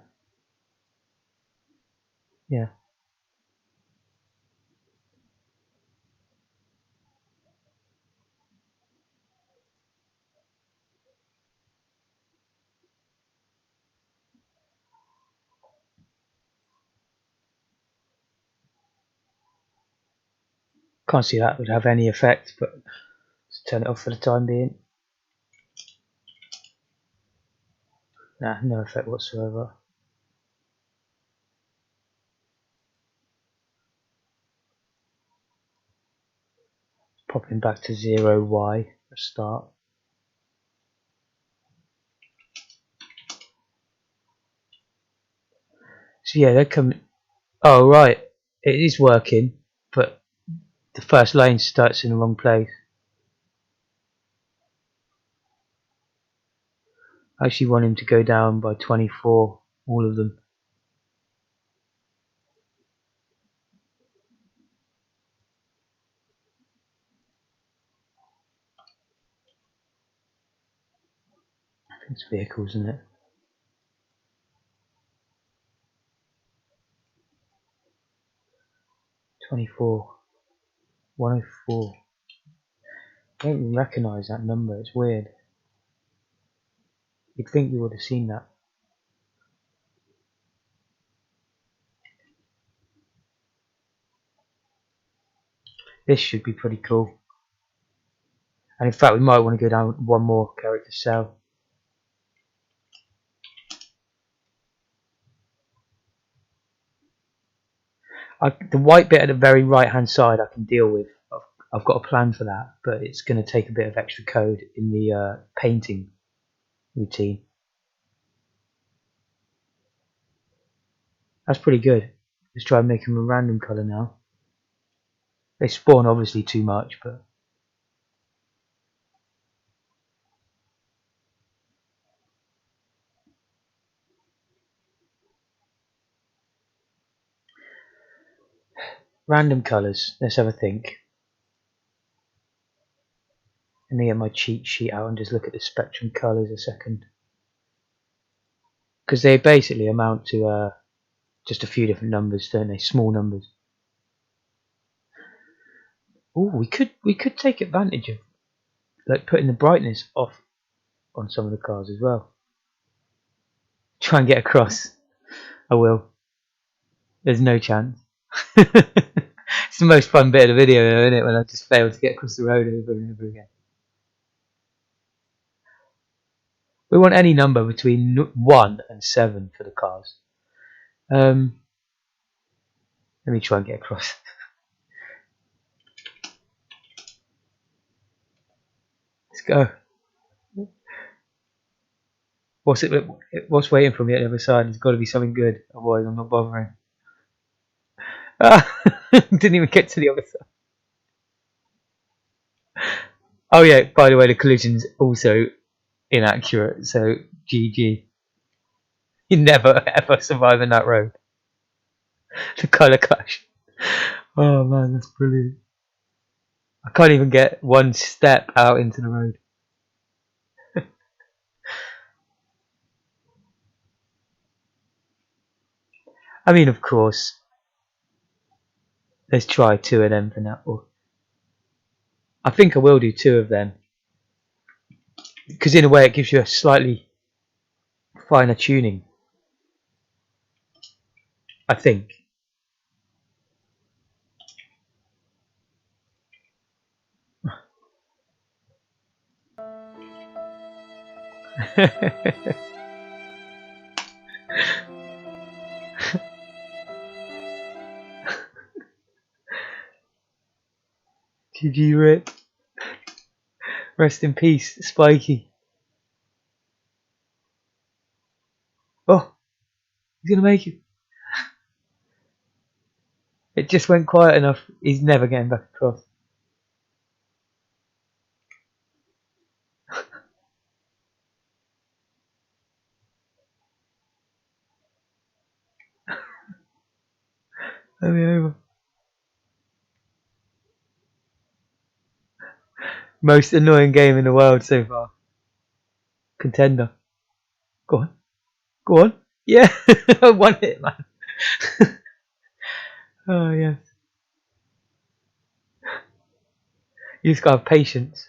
Yeah. Can't see that would have any effect, but let's turn it off for the time being. Nah, no effect whatsoever. Popping back to 0Y for start. So yeah, they're coming. Oh right, it is working, but the first lane starts in the wrong place. I actually want him to go down by 24, all of them. I think it's vehicles, isn't it? 24, 104. I don't even recognise that number, it's weird. You'd think you would have seen that. This should be pretty cool. And in fact, we might want to go down one more character cell. The white bit at the very right hand side I can deal with. I've got a plan for that, but it's going to take a bit of extra code in the painting routine. That's pretty good. Let's try and make them a random colour now. They spawn obviously too much, but random colours. Let's have a think. Let me get my cheat sheet out and just look at the spectrum colours a second. Because they basically amount to just a few different numbers, don't they? Small numbers. Oh, we could take advantage of like putting the brightness off on some of the cars as well. Try and get across. I will. There's no chance. It's the most fun bit of the video, though, isn't it? When I just fail to get across the road over and over again. We want any number between 1 and 7 for the cars. Let me try and get across. Let's go. What's waiting for me at the other side? There's got to be something good. Otherwise, I'm not bothering. Didn't even get to the other side. Oh yeah. By the way, the collision's also inaccurate. So GG. You never ever survive in that road. The colour clash. Oh man, that's brilliant. I can't even get one step out into the road. I mean, of course, let's try 2 of them for now. Or I think I will do 2 of them. Because in a way it gives you a slightly finer tuning. I think. GG Rip. Rest in peace, Spikie. Oh, he's gonna make it. It just went quiet enough. He's never getting back across. Let me over. Most annoying game in the world so far. Contender. Go on. Go on. Yeah. 1 hit, man. Oh, yes. You just gotta have patience.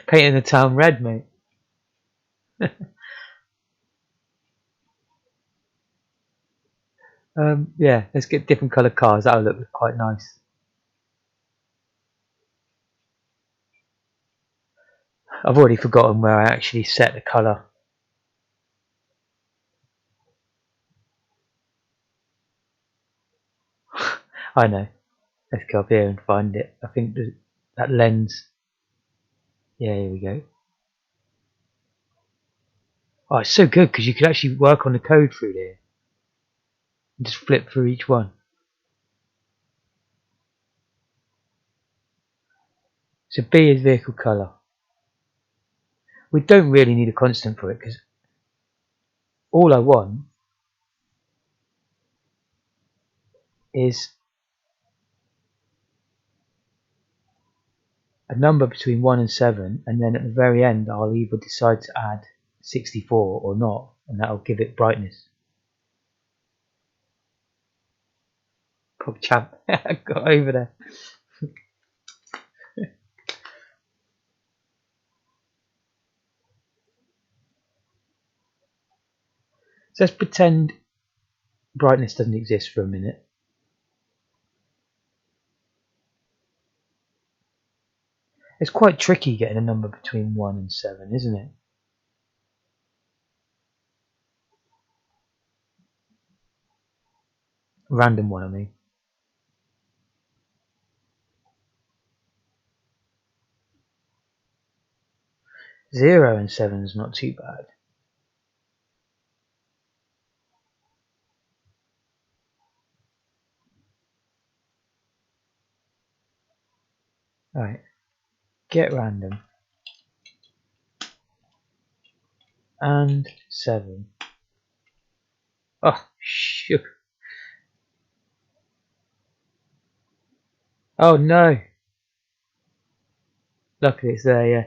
Painting the town red, mate. Yeah, let's get different coloured cars. That'll look quite nice. I've already forgotten where I actually set the colour. I know. Let's go up here and find it. I think that lens. Yeah, here we go. Oh, it's so good because you can actually work on the code through there. And just flip through each one. So B is vehicle colour. We don't really need a constant for it because all I want is a number between 1 and 7, and then at the very end I'll either decide to add 64 or not, and that'll give it brightness. Pop champ. Got over there. So let's pretend brightness doesn't exist for a minute. It's quite tricky getting a number between 1 and 7, isn't it? Random one, I mean. 0 and 7 is not too bad. Alright, get random. And 7. Oh, shoot. Oh no. Luckily it's there, yeah.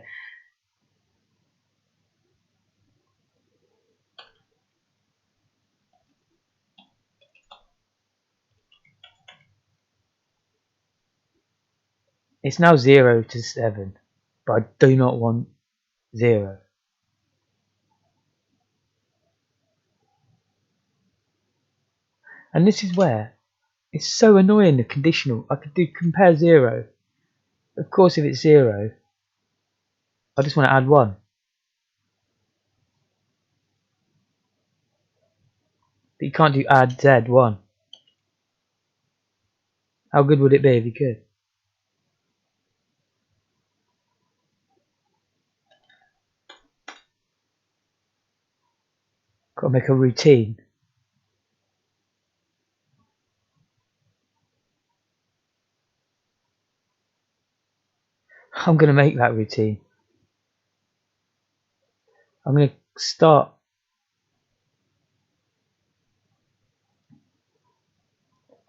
It's now 0 to 7, but I do not want 0. And this is where it's so annoying, the conditional. I could do compare 0. Of course, if it's 0, I just want to add 1. But you can't do add Z1. How good would it be if you could? Got to make a routine. I'm going to make that routine. I'm going to start.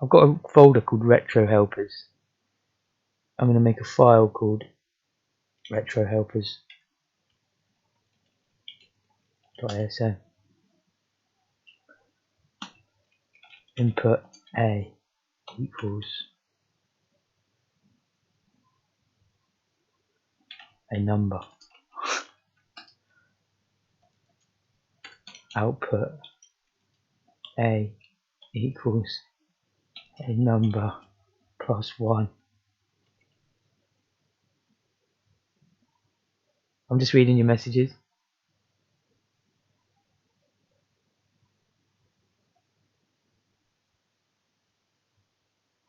I've got a folder called Retro Helpers. I'm going to make a file called Retro Helpers.asm. Input A equals a number. Output A equals a number plus 1. I'm just reading your messages.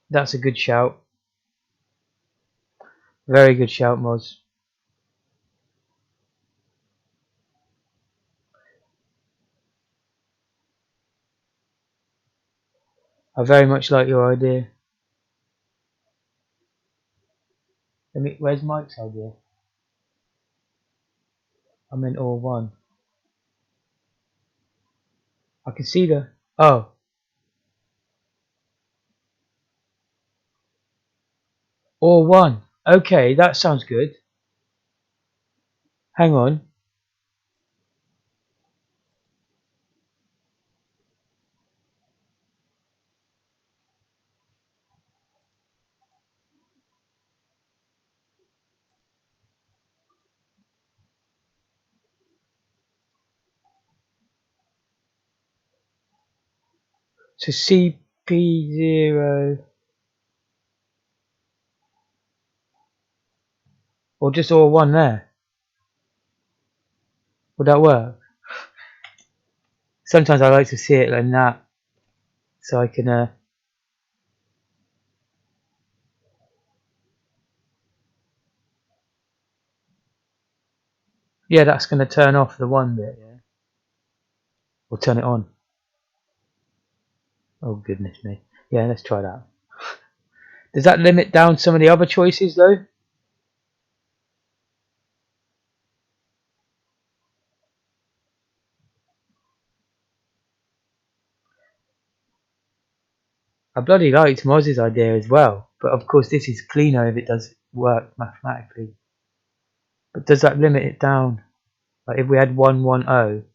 That's a good shout. Very good shout, Moz. I very much like your idea. Where's Mike's idea? I meant all one. I can see the... Oh. All one. Okay, that sounds good. Hang on. So CP0... Or just all one there. Would that work? Sometimes I like to see it like that. So I can... Yeah, that's going to turn off the one bit, yeah? Or turn it on. Oh, goodness me. Yeah, let's try that. Does that limit down some of the other choices, though? I bloody liked Moz's idea as well. But of course, this is cleaner if it does work mathematically. But does that limit it down? Like if we had 110,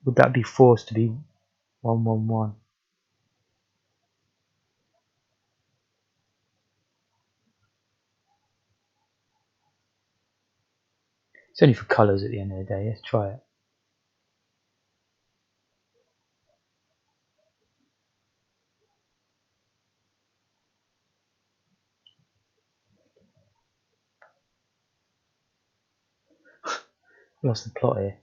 would that be forced to be 111? It's only for colours at the end of the day. Let's try it. Lost the plot here.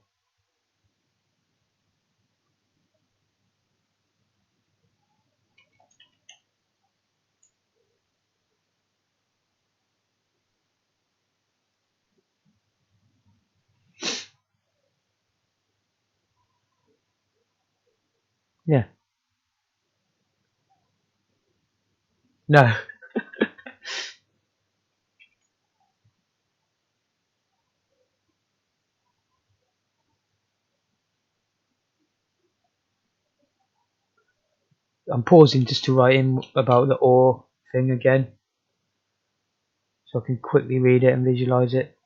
Yeah. No. I'm pausing just to write in about the or thing again. So I can quickly read it and visualise it.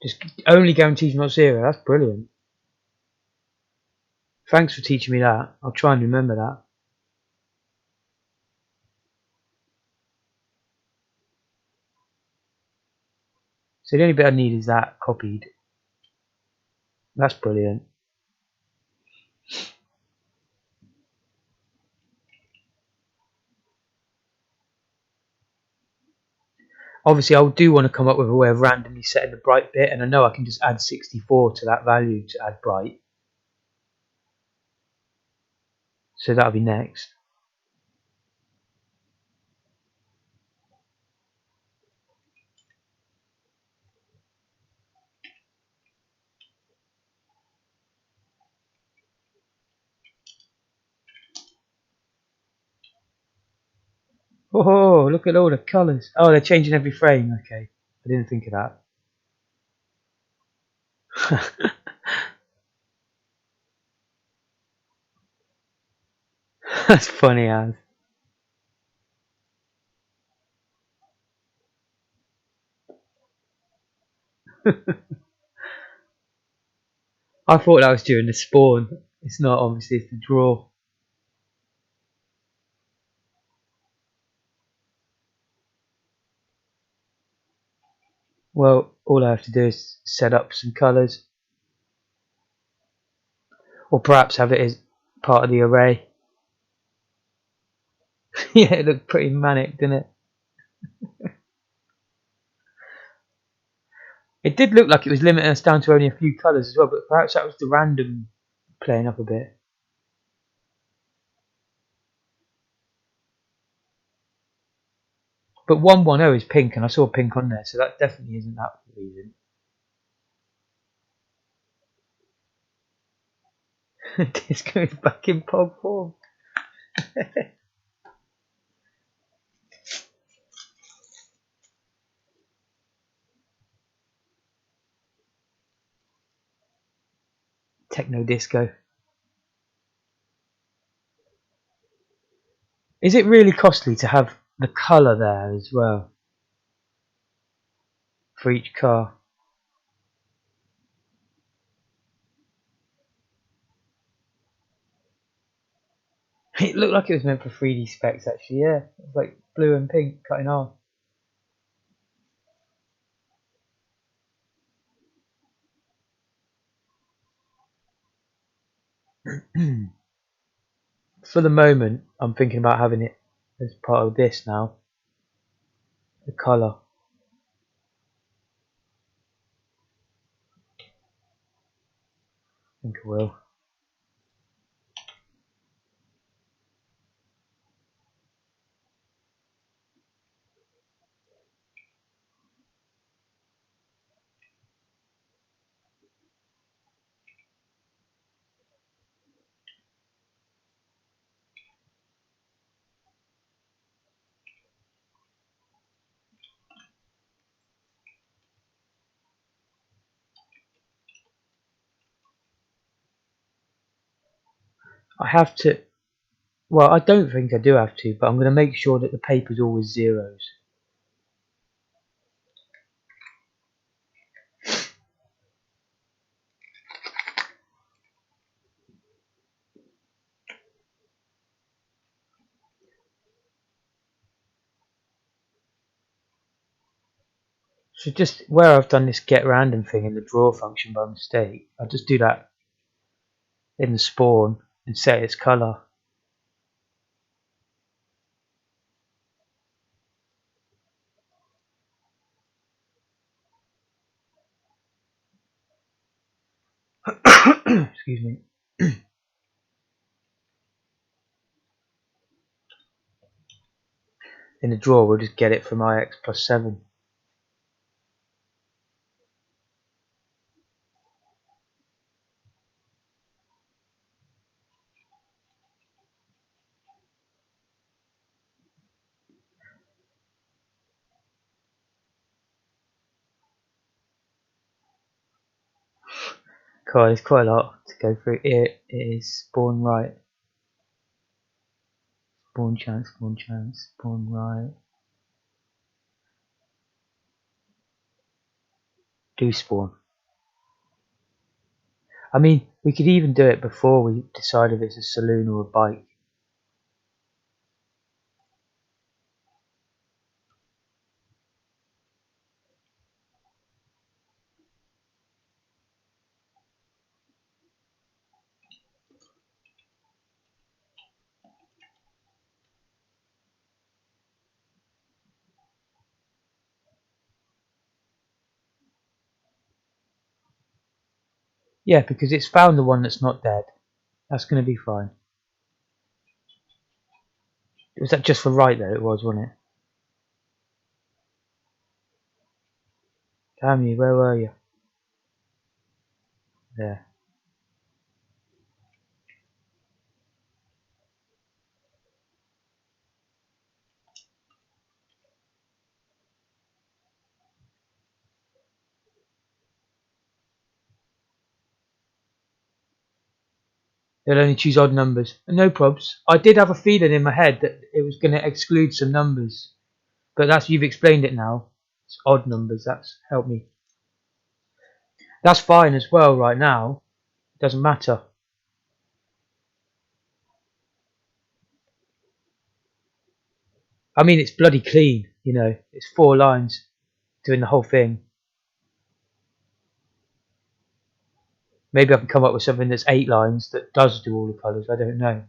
Just only guarantees not zero. That's brilliant. Thanks for teaching me that. I'll try and remember that. So the only bit I need is that copied. That's brilliant. Obviously, I do want to come up with a way of randomly setting the bright bit, and I know I can just add 64 to that value to add bright. So that'll be next. Oh, look at all the colours. Oh, they're changing every frame. Okay, I didn't think of that. That's funny as. I thought that was during the spawn. It's not, obviously, it's the draw. Well, all I have to do is set up some colours, or perhaps have it as part of the array. Yeah, it looked pretty manic, didn't it? It did look like it was limiting us down to only a few colours as well, but perhaps that was the random playing up a bit. But 110 is pink, and I saw pink on there, so that definitely isn't that reason. Disco is back in pog form. Techno disco. Is it really costly to have the colour there as well for each car? It looked like it was meant for 3D specs actually, yeah. It was like blue and pink cut in half. For the moment, I'm thinking about having it as part of this now. The colour. I think I will. I have to. Well, I don't think I do have to, but I'm going to make sure that the paper's always zeros. So just where I've done this get random thing in the draw function by mistake, I'll just do that in the spawn and set its colour. Excuse me. In the draw, we'll just get it from IX plus 7. God, there's quite a lot to go through. It is spawn right, spawn chance, spawn right. Do spawn. I mean, we could even do it before we decide if it's a saloon or a bike. Yeah, because it's found the one that's not dead. That's going to be fine. Was that just for right though? It was, wasn't it? Damn you, where were you? There. They'll only choose odd numbers. No probs. I did have a feeling in my head that it was going to exclude some numbers. But that's, you've explained it now. It's odd numbers, that's helped me. That's fine as well right now. It doesn't matter. I mean, it's bloody clean, you know. It's 4 lines doing the whole thing. Maybe I can come up with something that's 8 lines that does do all the colours. I don't know.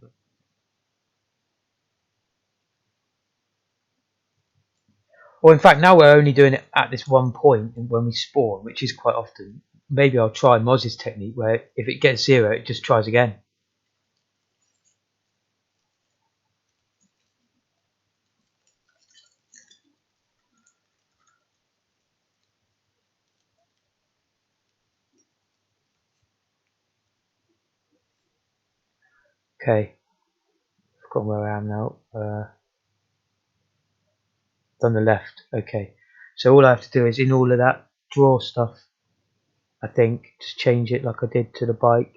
Or in fact, now we're only doing it at this one point when we spawn, which is quite often. Maybe I'll try Moz's technique where if it gets 0, it just tries again. Okay, I've forgotten where I am now. On the left. Okay, so all I have to do is in all of that draw stuff, I think, just change it like I did to the bike.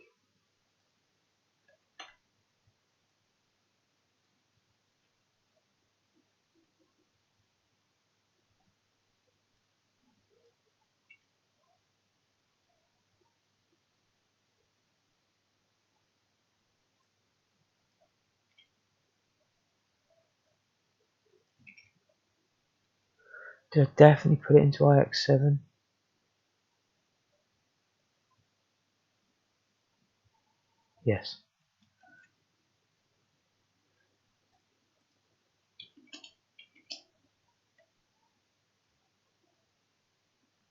Did I definitely put it into IX7? Yes.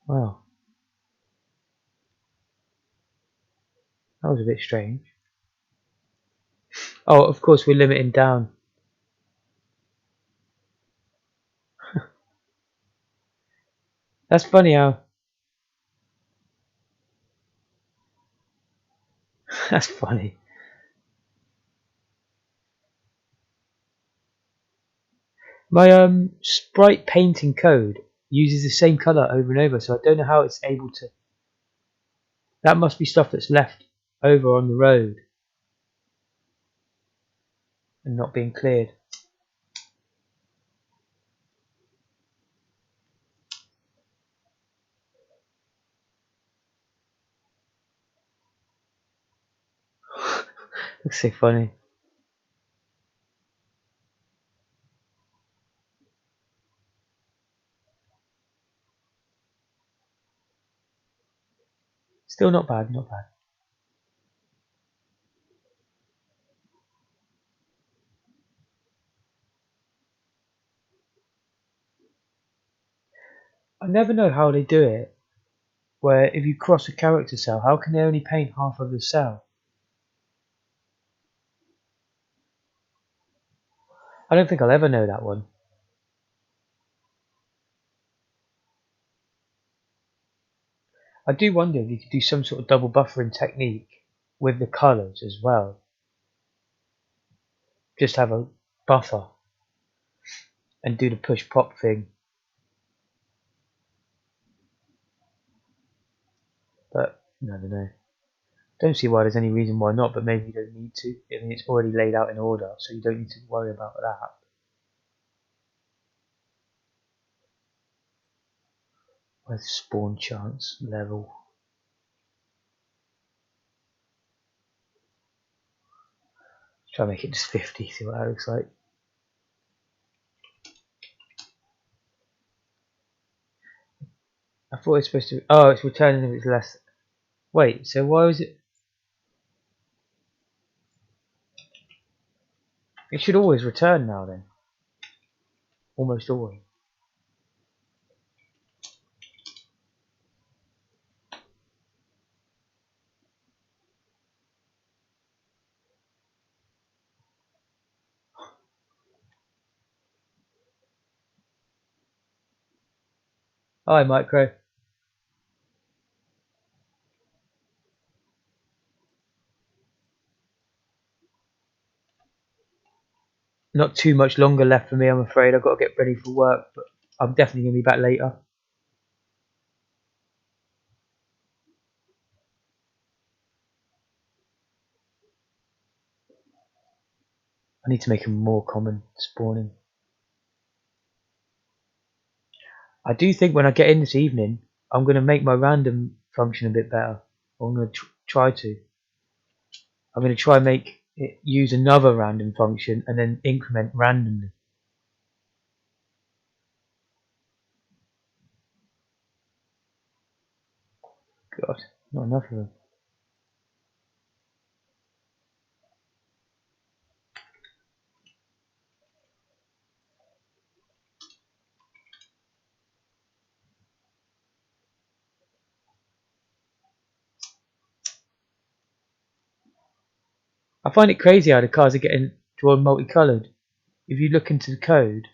Wow, that was a bit strange. Oh, of course we're limiting down. That's funny how. That's funny. My sprite painting code uses the same color over and over, so I don't know how it's able to. That must be stuff that's left over on the road and not being cleared. Looks so funny. Still not bad, not bad. I never know how they do it. Where if you cross a character cell, how can they only paint half of the cell? I don't think I'll ever know that one. I do wonder if you could do some sort of double buffering technique with the colours as well. Just have a buffer and do the push pop thing. But no, no, no. Don't see why there's any reason why not, but maybe you don't need to. I mean, it's already laid out in order, so you don't need to worry about that. Where's spawn chance level? Try to make it just 50, see what that looks like. I thought it's supposed to. Oh, it's returning if it's less. Wait, so why was it? It should always return now then. Almost always. Hi, Micro. Not too much longer left for me, I'm afraid. I've got to get ready for work, but I'm definitely going to be back later. I need to make them more common spawning. I do think when I get in this evening, I'm going to make my random function a bit better. I'm going to try to. I'm going to try and make it use another random function and then increment randomly. God, not enough of them. I find it crazy how the cars are getting drawn multicoloured. If you look into the code,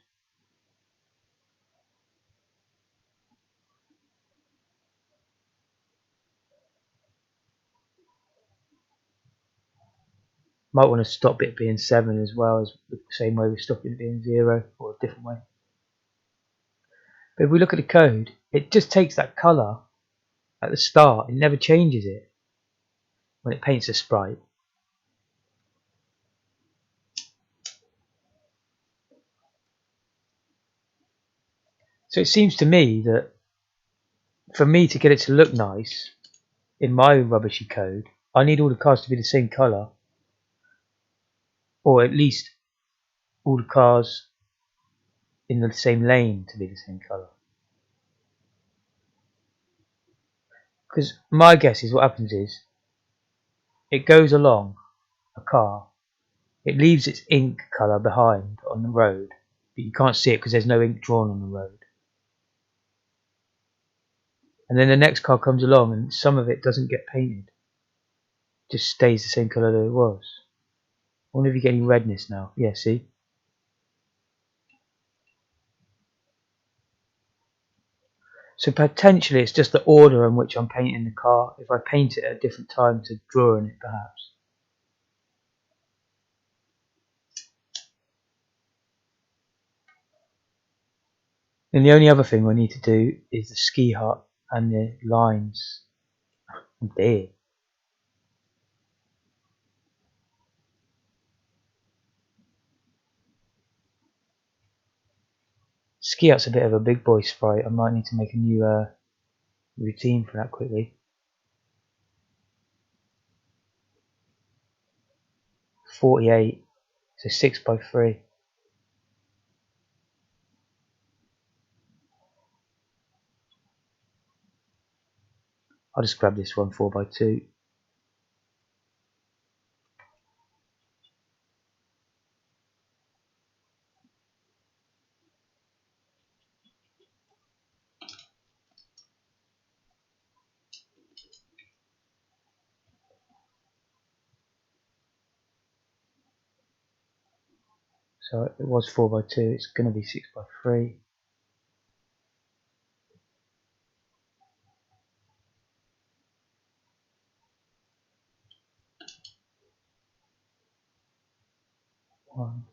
might want to stop it being 7 as well, as the same way we're stopping it being 0, or a different way. But if we look at the code, it just takes that colour at the start, it never changes it when it paints a sprite. So it seems to me that for me to get it to look nice in my rubbishy code, I need all the cars to be the same colour, or at least all the cars in the same lane to be the same colour. Because my guess is what happens is it goes along a car, it leaves its ink colour behind on the road, but you can't see it because there's no ink drawn on the road. And then the next car comes along and some of it doesn't get painted, just stays the same colour that it was. I wonder if you get any redness now. Yeah, see? So potentially it's just the order in which I'm painting the car. If I paint it at a different time to draw on it, perhaps. And the only other thing I need to do is the ski hut and the lines. I'm dead. Ski hut's a bit of a big boy sprite. I might need to make a new routine for that quickly. 48, so 6x3. I'll just grab this one 4x2. So it was 4x2, it's going to be 6x3. One,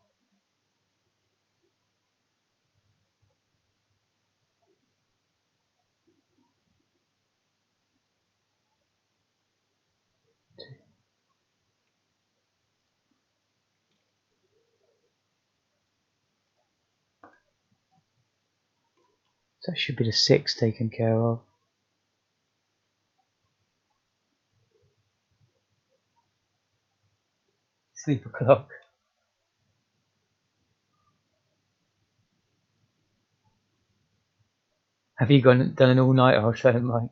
two. So that should be the 6 taken care of. Sleep o'clock. Have you done an all-nighter? I'll show him, Mike.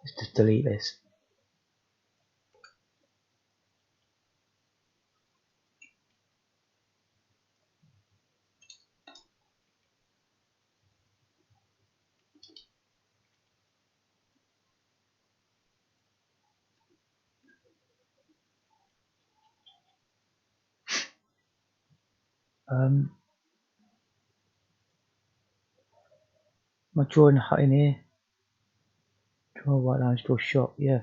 Let's just delete this. Am I drawing a hut in here? Draw white lines, draw shop, yeah.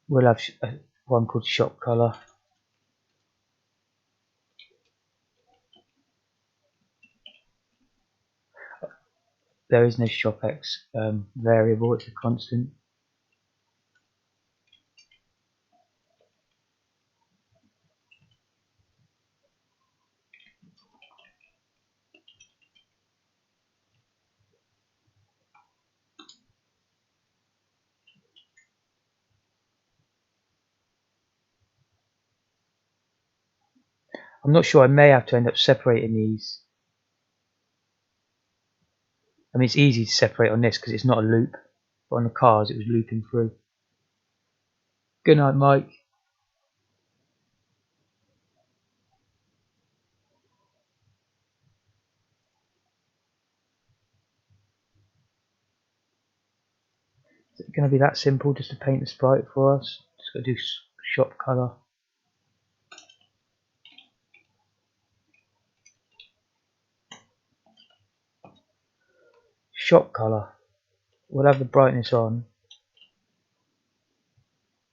We'll have one called shop colour. There is no shop X variable, it's a constant. I'm not sure, I may have to end up separating these. I mean, it's easy to separate on this because it's not a loop, but on the cars it was looping through. Good night, Mike. Is it going to be that simple just to paint the sprite for us? Just got to do shop colour. Shop colour. We'll have the brightness on.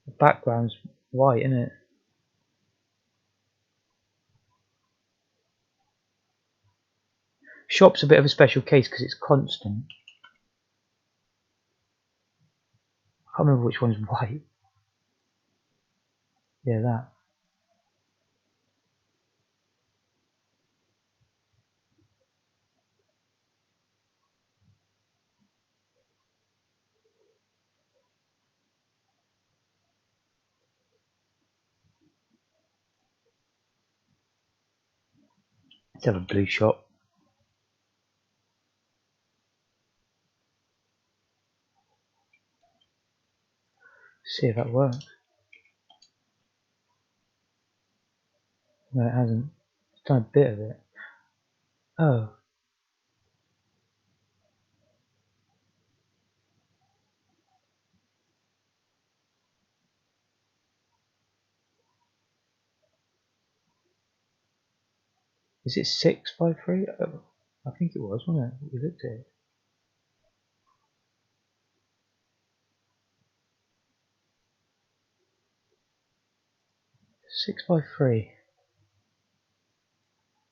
The background's white, isn't it? Shop's a bit of a special case because it's constant. I can't remember which one's white. Yeah, that. Let's have a blue shop. See if that works. No, it hasn't. It's done a bit of it. Oh. Is it 6 by 3? Oh, I think it was, wasn't it? We looked at it. 6 by 3.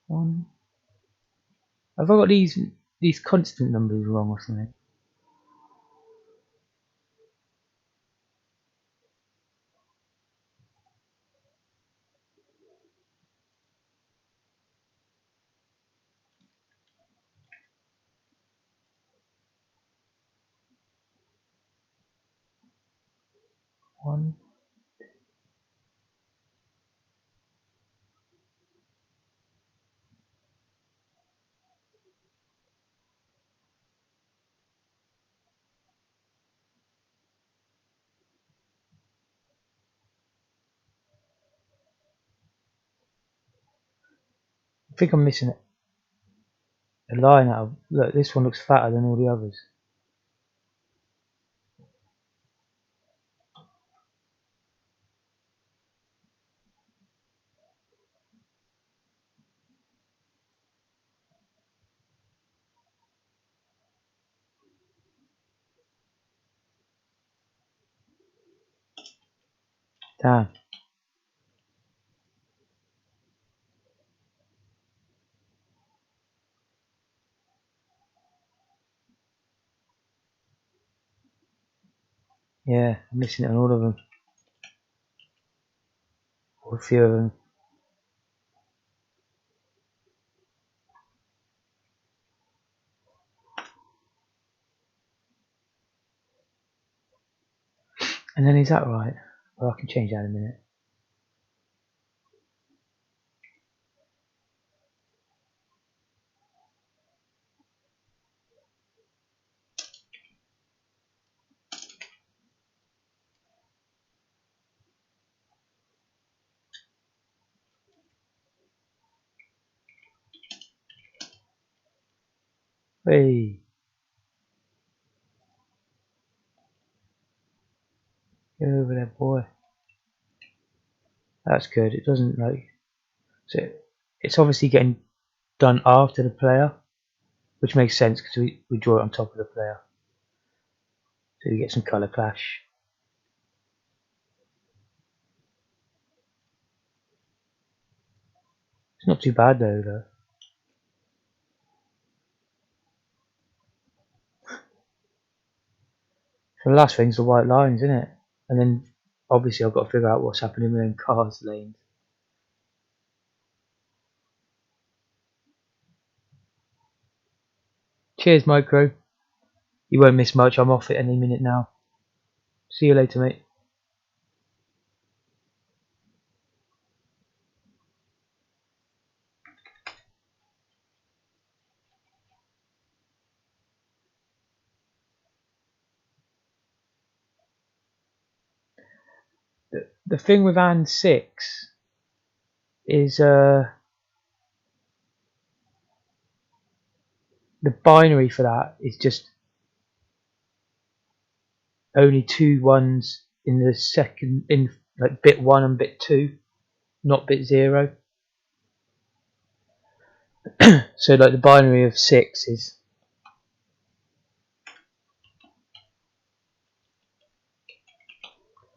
One. Have I got these constant numbers wrong or something? One. I think I'm missing a line out of. Look, this one looks fatter than all the others. Damn. Yeah, I'm missing it on all of them. Or a few of them. And then is that right? Well, I can change that in a minute. Hey, get over there, boy. That's good. It doesn't like so. It's obviously getting done after the player, which makes sense because we draw it on top of the player, so you get some colour clash. It's not too bad though. So the last thing's the white lines, isn't it? And then obviously I've got to figure out what's happening within cars lanes. Cheers, Micro. You won't miss much. I'm off it any minute now. See you later, mate. The thing with and 6 is the binary for that is just only 2 ones in the second, in like bit 1 and bit 2, not bit 0. So like the binary of 6 is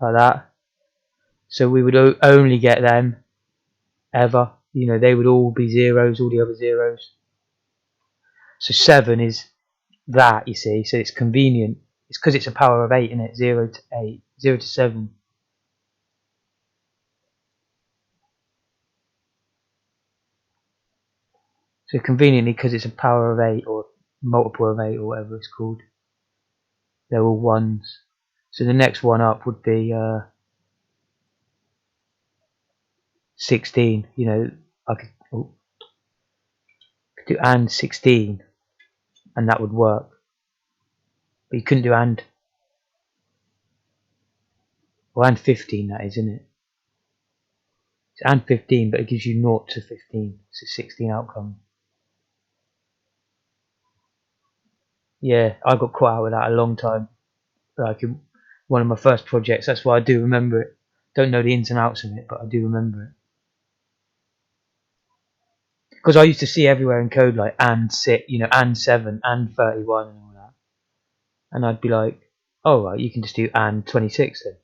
like that. So we would only get them ever. You know, they would all be zeros, all the other zeros. So 7 is that, you see. So it's convenient. It's because it's a power of 8, isn't it? 0 to 8, 0 to 7. So conveniently, because it's a power of 8 or multiple of 8 or whatever it's called, they're all ones. So the next one up would be 16. You know, I could do and 16, and that would work. But you couldn't do and 15. That is, isn't it? It's and 15, but it gives you 0 to 15. So 16 outcome. Yeah, I got caught out with that a long time. Like in one of my first projects. That's why I do remember it. Don't know the ins and outs of it, but I do remember it. Because I used to see everywhere in code like and 6, you know, and 7, and 31 and all that. And I'd be like, oh right, you can just do and 26 then.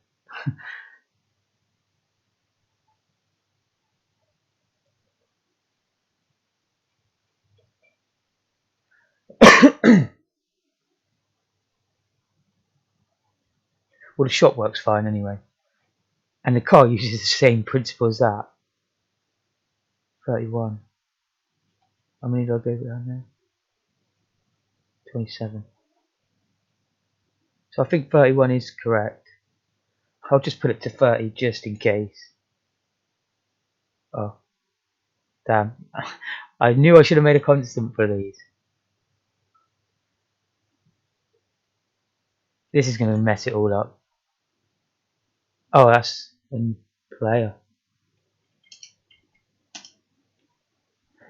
Well, the shop works fine anyway. And the car uses the same principle as that. 31. How many did I go down there? 27. So I think 31 is correct. I'll just put it to 30 just in case. Oh, damn. I knew I should have made a constant for these. This is going to mess it all up. Oh, that's in player.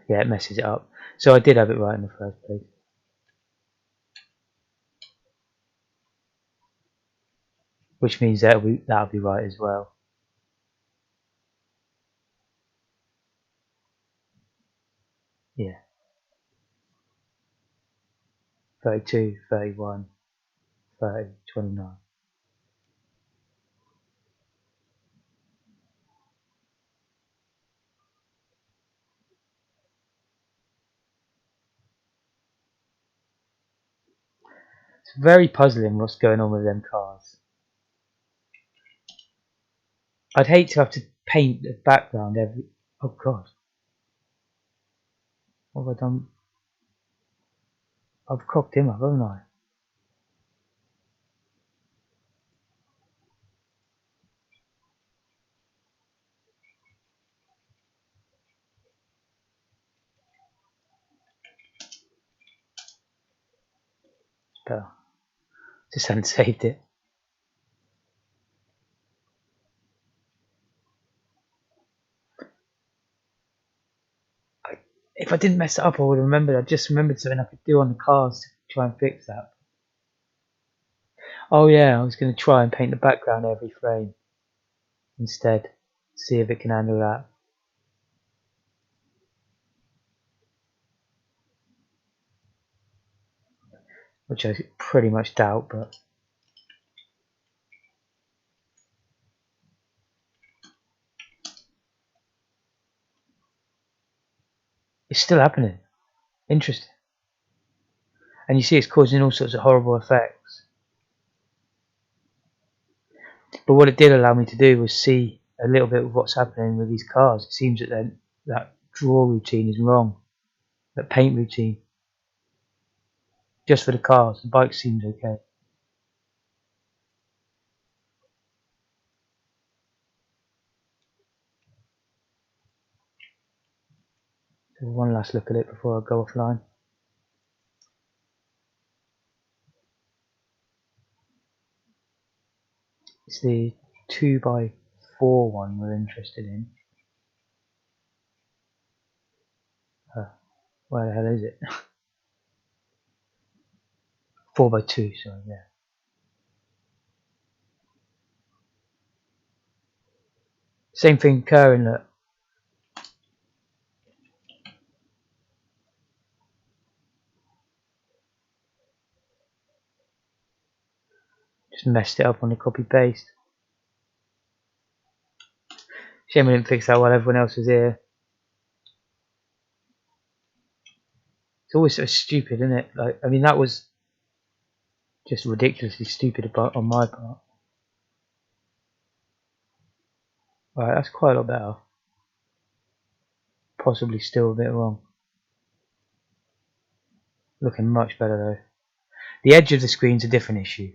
Yeah, it messes it up. So I did have it right in the first place. Which means that'll be right as well. Yeah. 32, 31, 30, 29. It's very puzzling what's going on with them cars. I'd hate to have to paint the background every... Oh god. What have I done? I've cocked him up, haven't I? But just hadn't saved it. If I didn't mess it up, I would have remembered. I just remembered something I could do on the cars to try and fix that. Oh yeah, I was going to try and paint the background every frame instead. See if it can handle that. Which I pretty much doubt, but it's still happening. Interesting. And you see it's causing all sorts of horrible effects. But what it did allow me to do was see a little bit of what's happening with these cars. It seems that that draw routine is wrong. That paint routine. Just for the cars. The bike seems okay. So one last look at it before I go offline. It's the 2x4 one we're interested in. Where the hell is it? 4x2, sorry, yeah. Same thing occurring, look. Just messed it up on the copy paste. Shame I didn't fix that while everyone else was here. It's always so stupid, isn't it? Like, I mean, that was just ridiculously stupid on my part. Right, that's quite a lot better. Possibly still a bit wrong. Looking much better though. The edge of the screen's a different issue.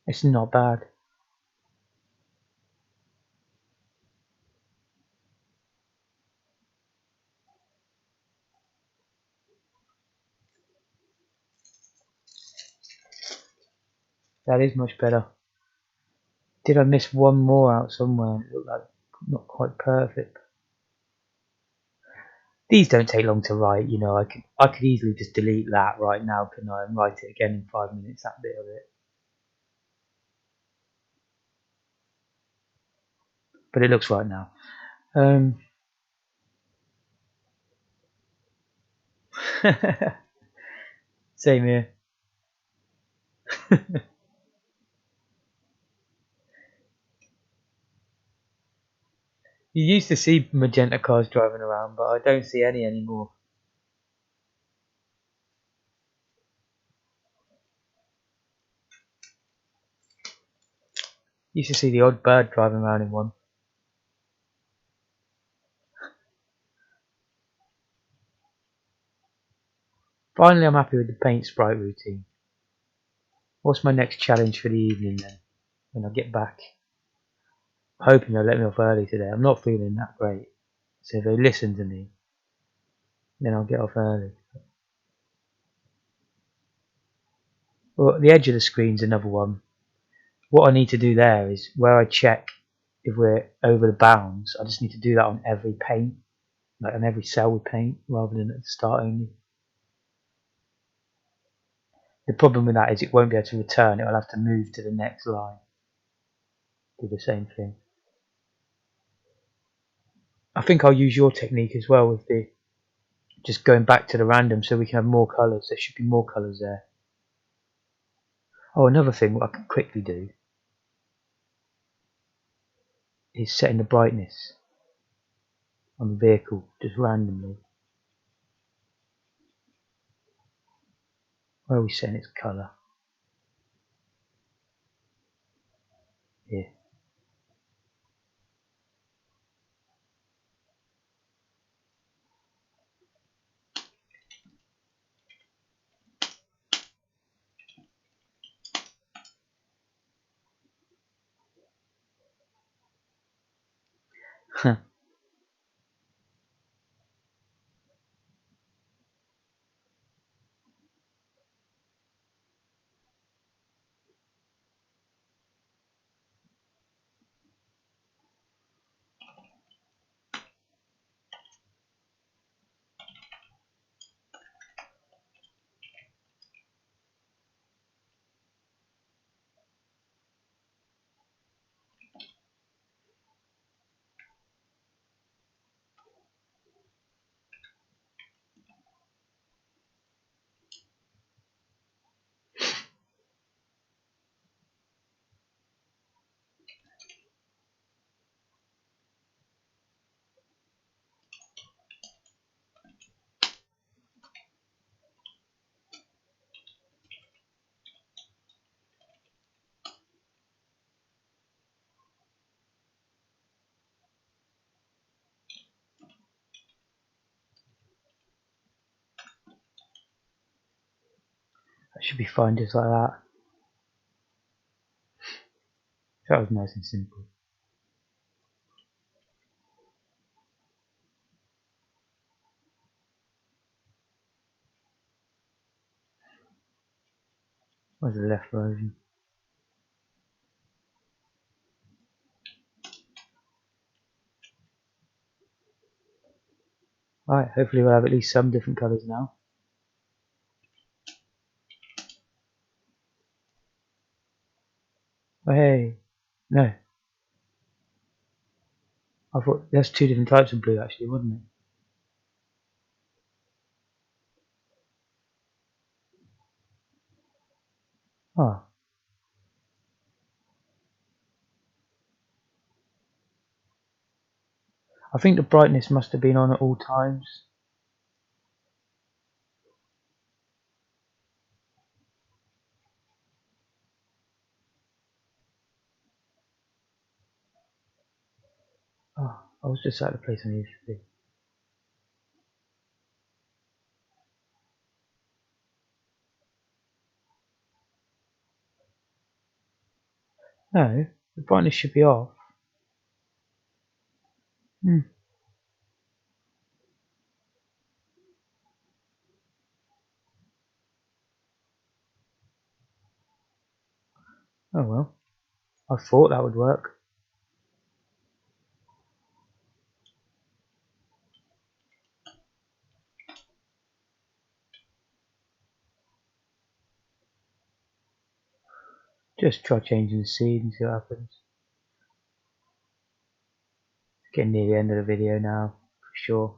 It's not bad. That is much better. Did I miss one more out somewhere? It looked like not quite perfect. These don't take long to write, you know. I could easily just delete that right now, couldn't I, and write it again in 5 minutes, that bit of it. But it looks right now. Same here. You used to see magenta cars driving around, but I don't see any anymore. Used to see the odd bird driving around in one. Finally, I'm happy with the paint sprite routine. What's my next challenge for the evening then, when I get back? I'm hoping they'll let me off early today. I'm not feeling that great. So if they listen to me, then I'll get off early. Well, the edge of the screen's another one. What I need to do there is where I check if we're over the bounds, I just need to do that on every paint, like on every cell with paint, rather than at the start only. The problem with that is it won't be able to return, it will have to move to the next line. Do the same thing. I think I'll use your technique as well with the just going back to the random so we can have more colours. There should be more colours there. Oh, another thing what I can quickly do is setting the brightness on the vehicle just randomly. Where are we setting its colour? Here. That should be fine just like that. That was nice and simple. Where's the left version? Alright, hopefully we'll have at least some different colours now. Oh hey, no. I thought there's two different types of blue actually, wasn't it? Oh, I think the brightness must have been on at all times. Oh, I was just at the place I needed to be. No, the brightness should be off. Hmm. Oh well, I thought that would work. Just try changing the scene and see what happens. Getting near the end of the video now, for sure.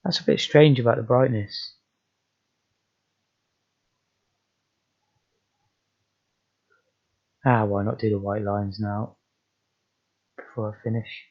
That's a bit strange about the brightness. Ah, why not do the white lines now before I finish?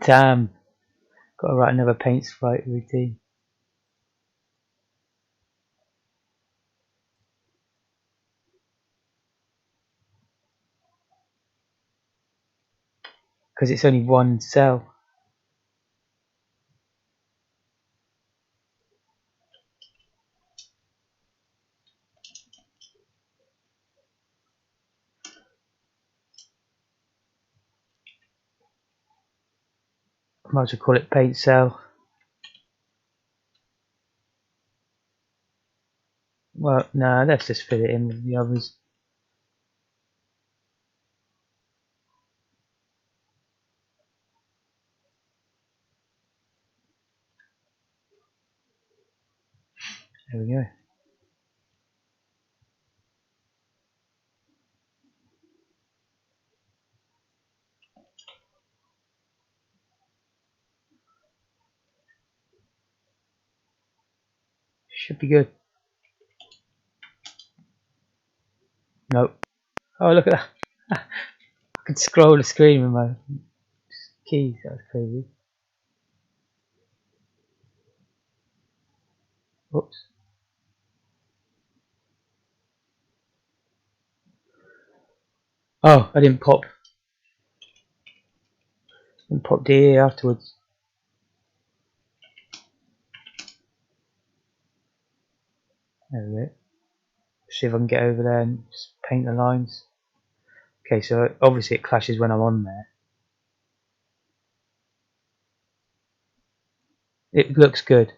Damn, gotta write another paint sprite routine. Because it's only one cell. Might as well call it paint cell. Well, nah, let's just fill it in with the others. There we go. Should be good. Nope. Oh, look at that. I can scroll the screen with my keys. That was crazy. Whoops. Oh, I didn't pop. Didn't pop DE afterwards. There we go. See if I can get over there and just paint the lines. Okay, so obviously it clashes when I'm on there. It looks good.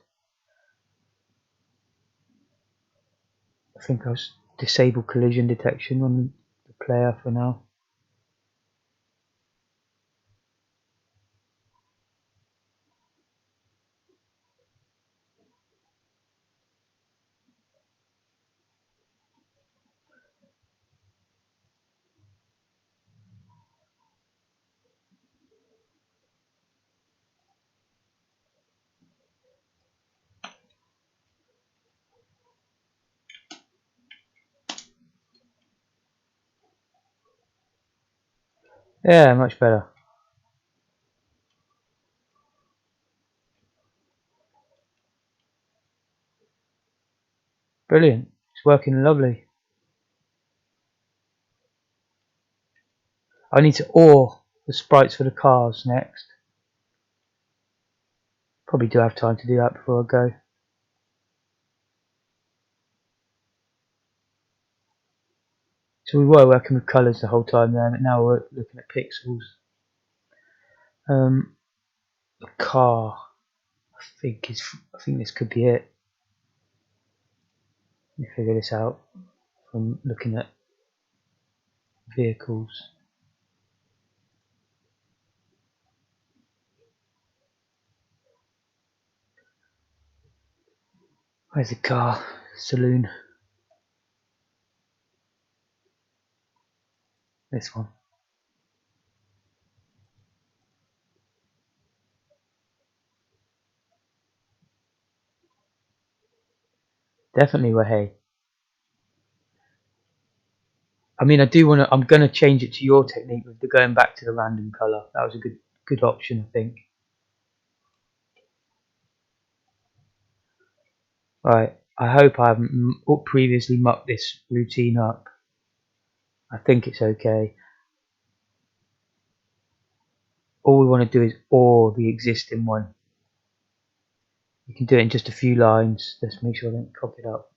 I think I'll disable collision detection on the player for now. Yeah, much better. Brilliant. It's working lovely. I need to ore the sprites for the cars next. Probably do have time to do that before I go. So we were working with colours the whole time there, but now we're looking at pixels. The car, I think this could be it. Let me figure this out from looking at vehicles. Where's the car? Saloon. This one. Definitely Wahey. I mean, I do want to. I'm going to change it to your technique with the going back to the random colour. That was a good option, I think. Right. I hope I haven't previously mucked this routine up. I think it's okay. All we want to do is ore the existing one. You can do it in just a few lines. Let's make sure I don't cock it up.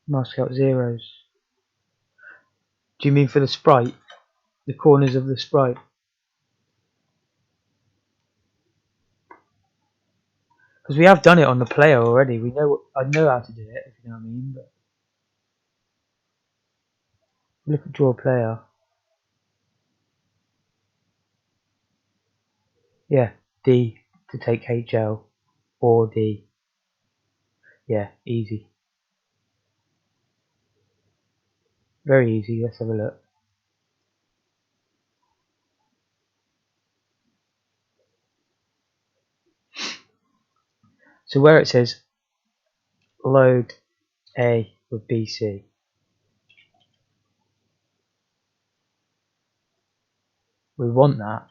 Mask out zeros. Do you mean for the sprite? The corners of the sprite? Because we have done it on the player already. We know. I know how to do it, if you know what I mean. But look at draw player. Yeah, D to take HL or D. Yeah, easy. Very easy. Let's have a look. So where it says load A with BC, we want that.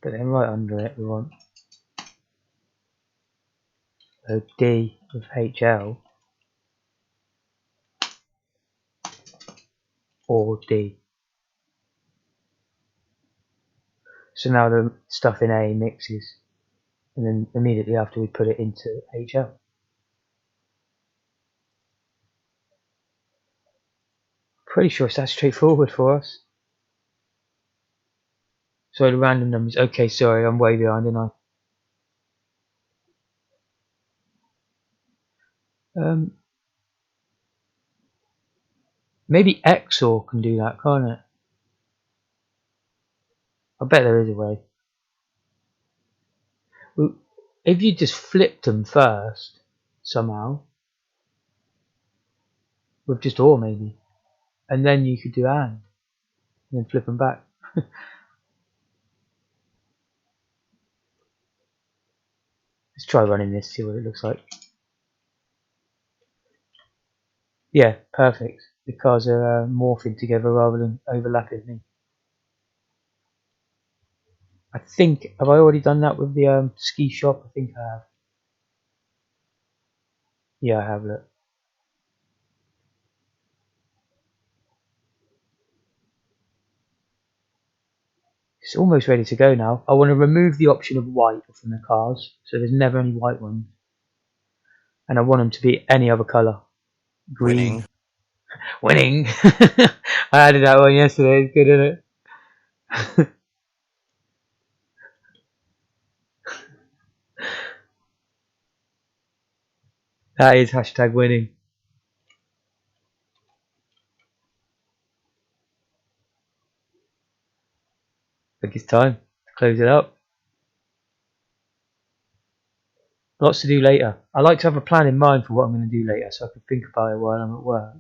But then right under it, we want load D with HL or D. So now the stuff in A mixes, and then immediately after we put it into HL. Pretty sure it's that straightforward for us. Sorry, the random numbers. Okay, sorry, I'm way behind, aren't I? Maybe XOR can do that, can't it? I bet there is a way. Well, if you just flipped them first, somehow, with just OR maybe, and then you could do and then flip them back. Let's try running this, see what it looks like. Yeah, perfect. The cars are morphing together rather than overlapping. I think, have I already done that with the ski shop? I think I have. Yeah, I have, look. It's almost ready to go now. I want to remove the option of white from the cars, so there's never any white ones. And I want them to be any other colour. Green. Winning! I added that one yesterday, it's good, isn't it? That is hashtag winning. I think it's time to close it up. Lots to do later. I like to have a plan in mind for what I'm going to do later so I can think about it while I'm at work.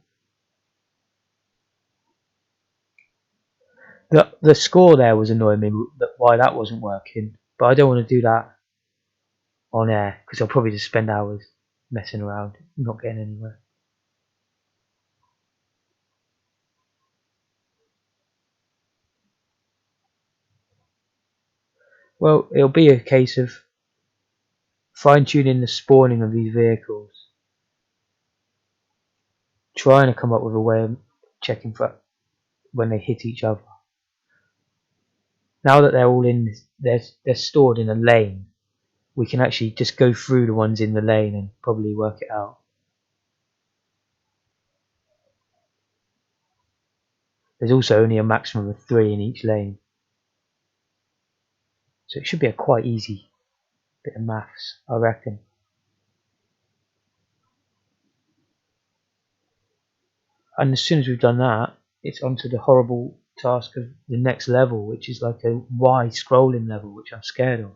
The score there was annoying me, why that wasn't working. But I don't want to do that on air because I'll probably just spend hours messing around, not getting anywhere. Well, it'll be a case of fine-tuning the spawning of these vehicles, trying to come up with a way of checking for when they hit each other. Now that they're all in, they're stored in a lane. We can actually just go through the ones in the lane and probably work it out. There's also only a maximum of 3 in each lane, so it should be a quite easy bit of maths, I reckon. And as soon as we've done that, it's onto the horrible task of the next level, which is like a Y scrolling level, which I'm scared of.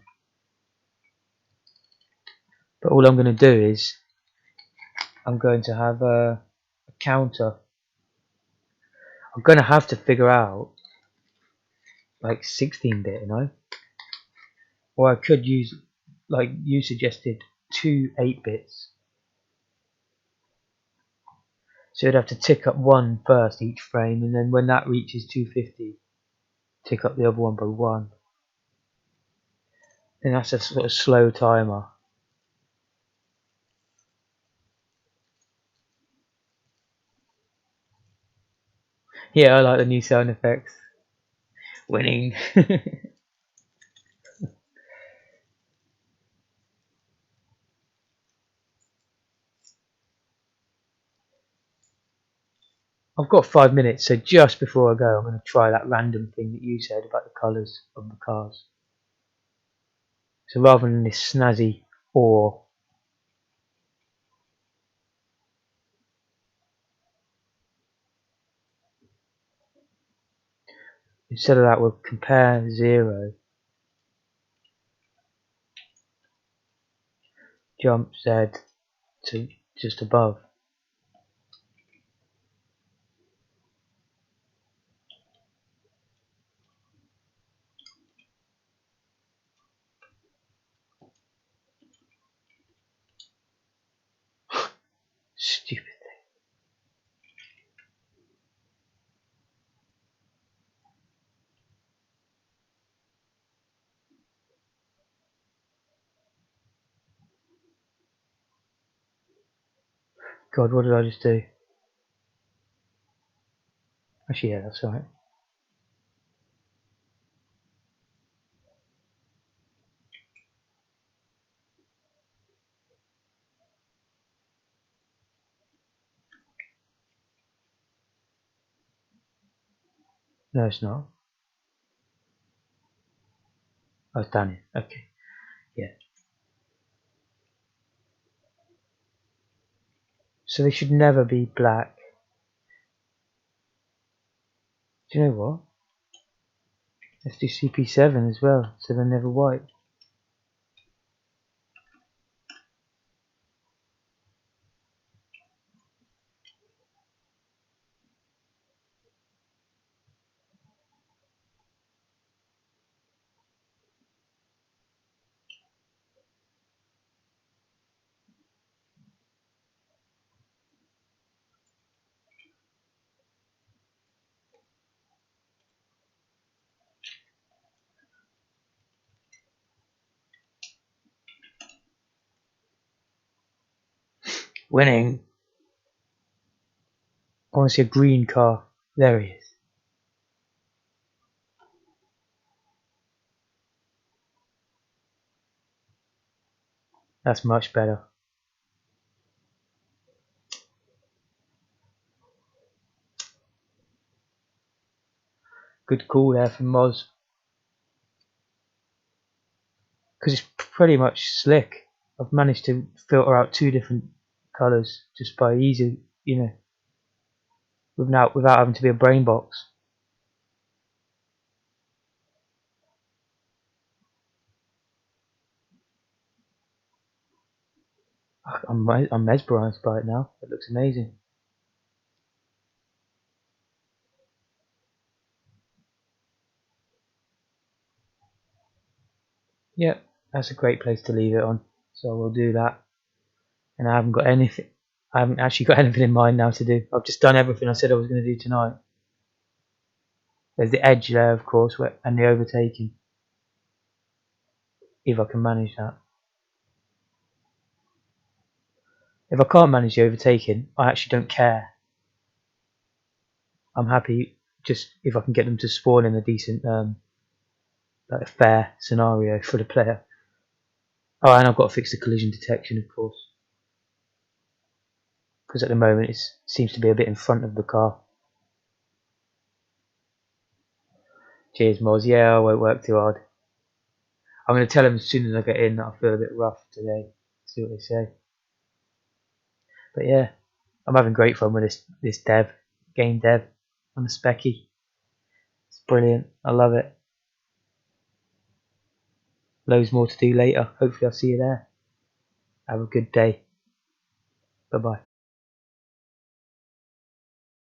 But all I'm going to do is I'm going to have a counter. I'm going to have to figure out like 16-bit, you know? Or I could use, like you suggested, 2 8-bits. So you'd have to tick up one first each frame, and then when that reaches 250, tick up the other one by 1. And that's a sort of slow timer. Yeah, I like the new sound effects. Winning. I've got 5 minutes, so just before I go, I'm going to try that random thing that you said about the colours of the cars. So rather than this snazzy or, instead of that, we'll compare 0, jump Z to just above. Stupid thing. God, what did I just do? Actually, yeah, that's alright. No, it's not. Oh, down here. Okay. Yeah. So they should never be black. Do you know what? Let's do CP7 as well, so they're never white. Winning. I want to see a green car. There he is. That's much better. Good call there from Moz. Because it's pretty much slick. I've managed to filter out 2 different colours just by easy, you know, without having to be a brain box. I'm mesmerised by it now. It looks amazing. Yep, that's a great place to leave it on. So we'll do that. And I haven't got anything. I haven't actually got anything in mind now to do. I've just done everything I said I was going to do tonight. There's the edge there, of course, and the overtaking. If I can manage that. If I can't manage the overtaking, I actually don't care. I'm happy just if I can get them to spawn in a decent, like a fair scenario for the player. Oh, and I've got to fix the collision detection, of course, because at the moment it seems to be a bit in front of the car. Cheers, Moz. Yeah, I won't work too hard. I'm going to tell them as soon as I get in that I feel a bit rough today. See what they say. But yeah, I'm having great fun with this game dev on the Spikie. It's brilliant. I love it. Loads more to do later. Hopefully I'll see you there. Have a good day. Bye bye.